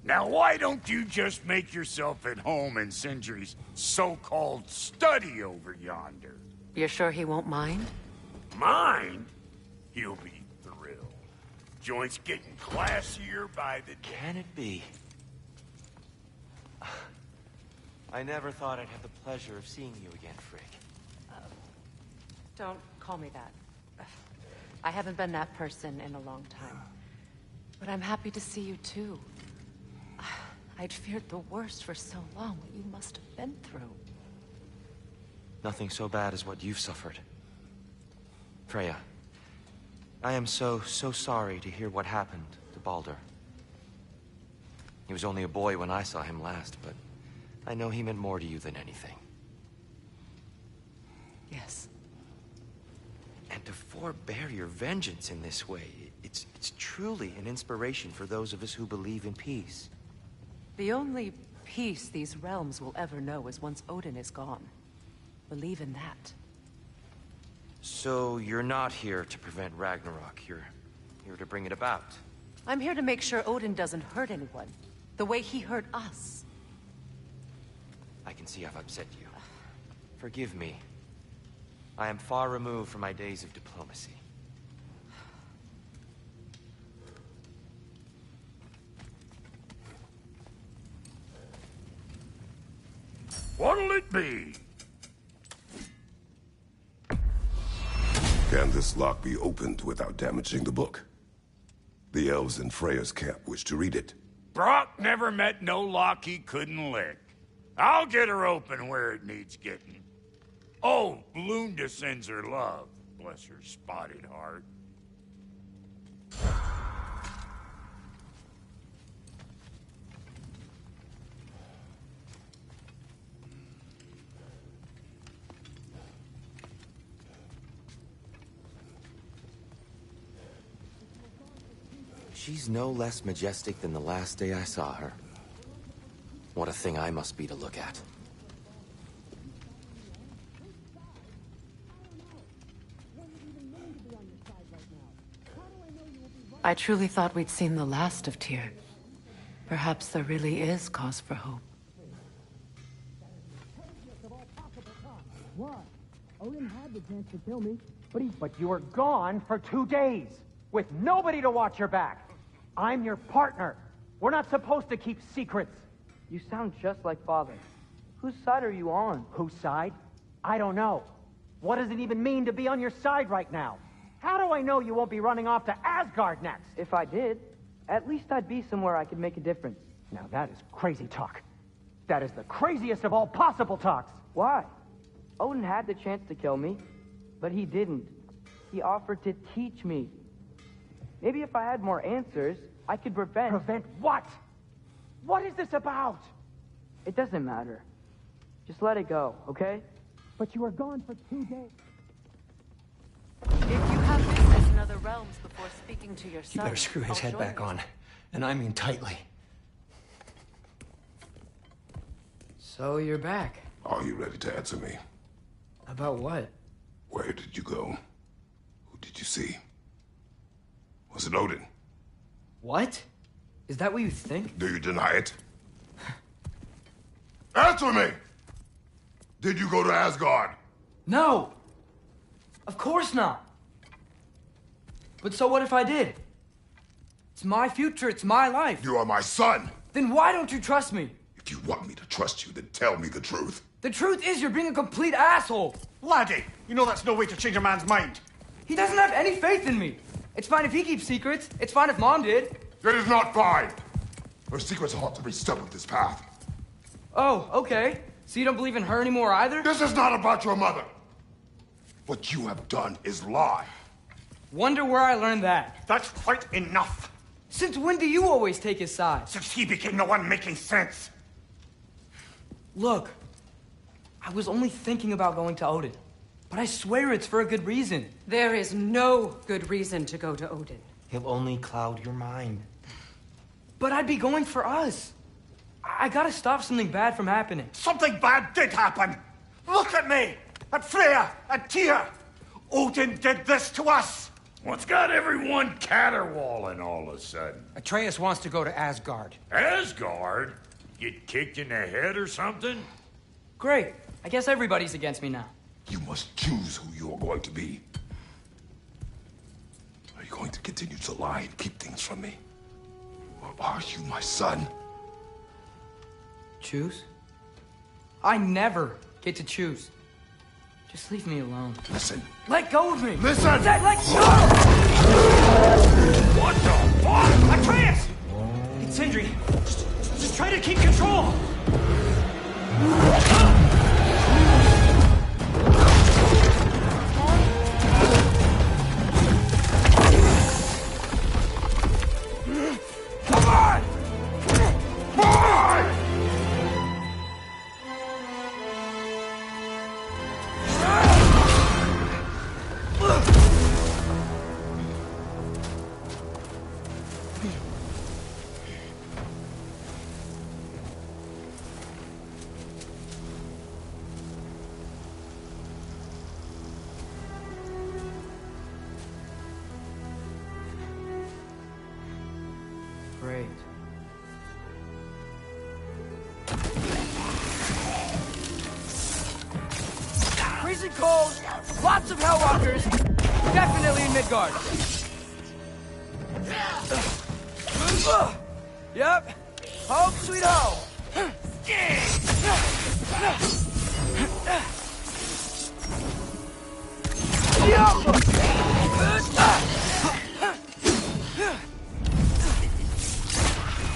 Now, why don't you just make yourself at home in Sindri's so-called study over yonder? You're sure he won't mind? Mind? He'll be thrilled. Joint's getting classier by the day. Can it be? I never thought I'd have the pleasure of seeing you again, Frigg. Don't call me that. I haven't been that person in a long time. But I'm happy to see you too. I'd feared the worst for so long, what you must have been through. Nothing so bad as what you've suffered. Freya, I am so sorry to hear what happened to Baldur. He was only a boy when I saw him last, but I know he meant more to you than anything. Yes. And to forbear your vengeance in this way, it's truly an inspiration for those of us who believe in peace. The only peace these realms will ever know is once Odin is gone. Believe in that. So you're not here to prevent Ragnarok, you're here to bring it about. I'm here to make sure Odin doesn't hurt anyone, the way he hurt us. I can see I've upset you. Forgive me. I am far removed from my days of diplomacy. What'll it be? Can this lock be opened without damaging the book? The elves in Freya's camp wish to read it. Brock never met no lock he couldn't lick. I'll get her open where it needs getting. Oh, Lunda sends her love. Bless her spotted heart. She's no less majestic than the last day I saw her. What a thing I must be to look at. I truly thought we'd seen the last of Tyr. Perhaps there really is cause for hope. What? Odin had the chance to kill me, but you were gone for 2 days, with nobody to watch your back. I'm your partner. We're not supposed to keep secrets. You sound just like Father. Whose side are you on? Whose side? I don't know. What does it even mean to be on your side right now? How do I know you won't be running off to Asgard next? If I did, at least I'd be somewhere I could make a difference. Now that is crazy talk. That is the craziest of all possible talks. Why? Odin had the chance to kill me, but he didn't. He offered to teach me. Maybe if I had more answers, I could prevent... Prevent what? What is this about? It doesn't matter. Just let it go, okay? But you were gone for 2 days. If you have business in other realms before speaking to your son... You better screw his head back on. And I mean tightly. So you're back. Are you ready to answer me? About what? Where did you go? Who did you see? Was it Odin? What? Is that what you think? Do you deny it? Answer me! Did you go to Asgard? No! Of course not! But so what if I did? It's my future, it's my life. You are my son! Then why don't you trust me? If you want me to trust you, then tell me the truth. The truth is you're being a complete asshole! Laddie, you know that's no way to change a man's mind. He doesn't have any faith in me. It's fine if he keeps secrets. It's fine if Mom did. It is not fine! Her secrets ought to be stuck with this path. Oh, okay. So you don't believe in her anymore either? This is not about your mother! What you have done is lie. Wonder where I learned that. That's quite enough. Since when do you always take his side? Since he became the one making sense. Look, I was only thinking about going to Odin. But I swear it's for a good reason. There is no good reason to go to Odin. He'll only cloud your mind. But I'd be going for us. I gotta stop something bad from happening. Something bad did happen. Look at me, at Freya, at Tyr. Odin did this to us. What's got everyone caterwauling all of a sudden? Atreus wants to go to Asgard. Asgard? Get kicked in the head or something? Great. I guess everybody's against me now. You must choose who you are going to be. Are you going to continue to lie and keep things from me? Or are you my son? Choose? I never get to choose. Just leave me alone. Listen. Let go of me! Listen! Let go! What the fuck? Atreus! It's Sindri. Just try to keep control! rebels, lots of Hellwalkers, definitely in Midgard. Yep. Home sweet home.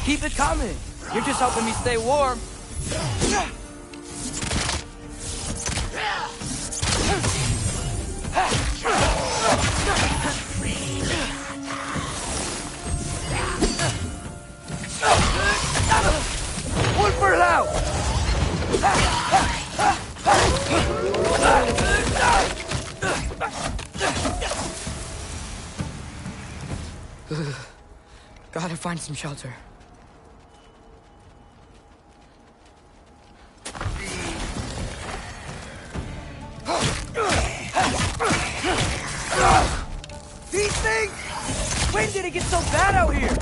Keep it coming. You're just helping me stay warm. One for now. Gotta find some shelter. These things! When did it get so bad out here?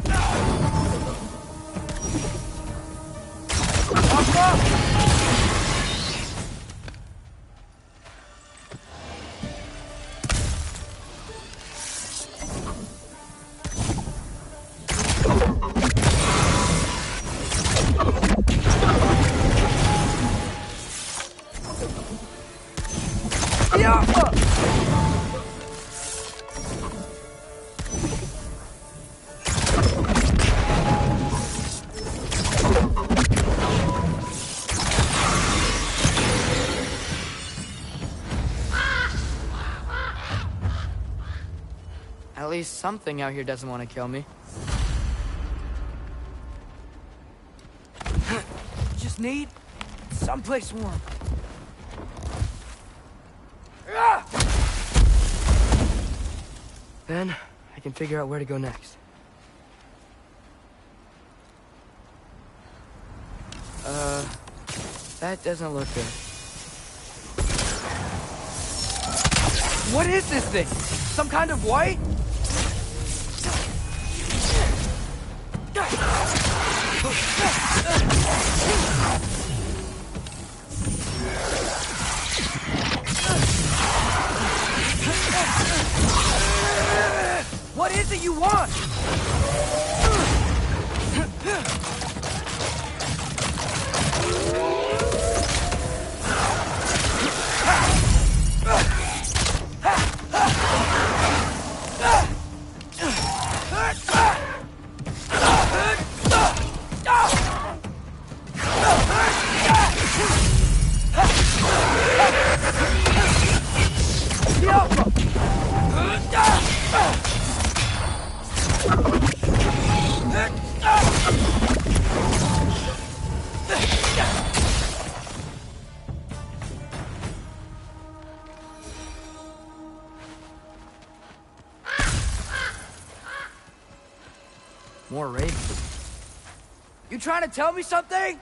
At least something out here doesn't want to kill me. Just need someplace warm. Then I can figure out where to go next. That doesn't look good. What is this thing? Some kind of white? What is it you want? More ravens. You trying to tell me something?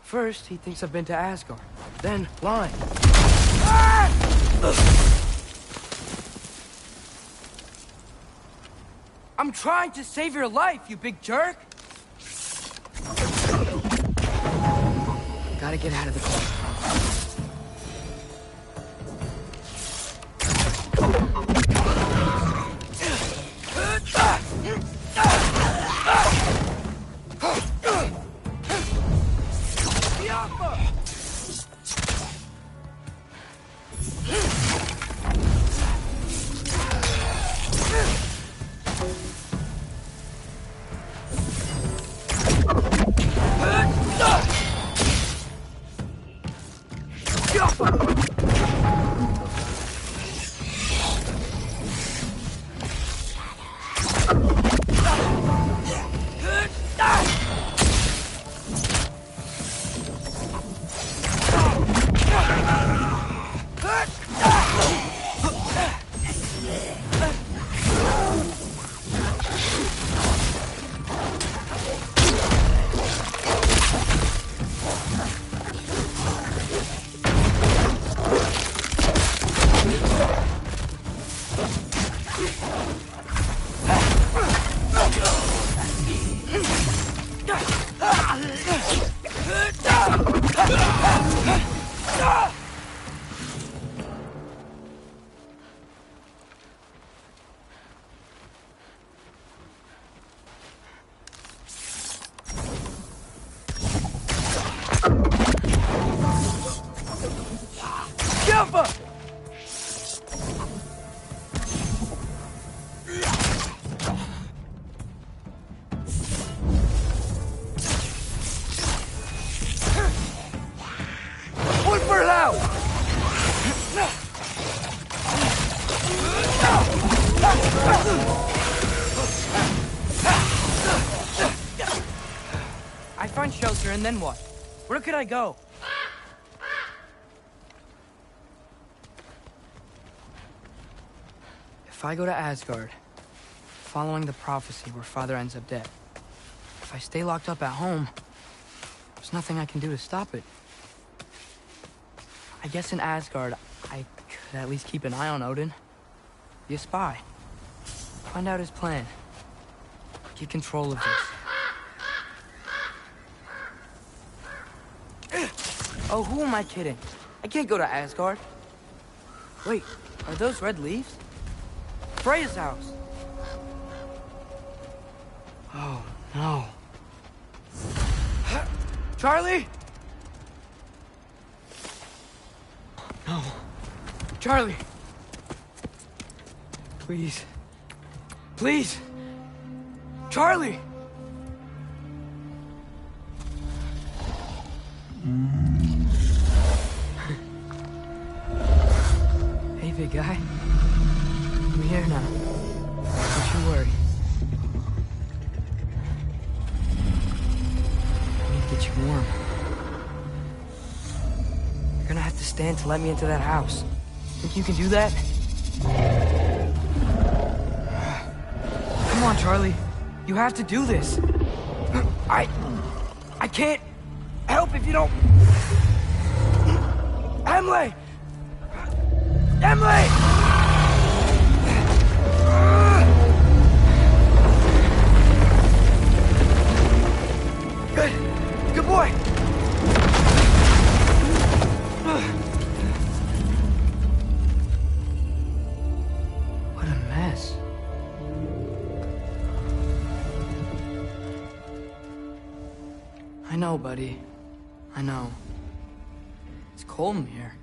First, he thinks I've been to Asgard. Then, lying. Ah! I'm trying to save your life, you big jerk! Gotta get out of the car. I find shelter, and then what? Where could I go? If I go to Asgard, following the prophecy where Father ends up dead, if I stay locked up at home, there's nothing I can do to stop it. I guess in Asgard, I could at least keep an eye on Odin. Be a spy. Find out his plan. Get control of this. Oh, who am I kidding? I can't go to Asgard. Wait, are those red leaves? Freya's house. Oh, no. Charlie? No. Charlie. Please. Please. Charlie! Hey, big guy. I'm here now. Don't you worry. I need to get you warm. You're gonna have to stand to let me into that house. Think you can do that? Come on, Charlie. You have to do this. I can't help if you don't... Emily! Emily! Good boy. What a mess. I know, buddy. I know. It's cold in here.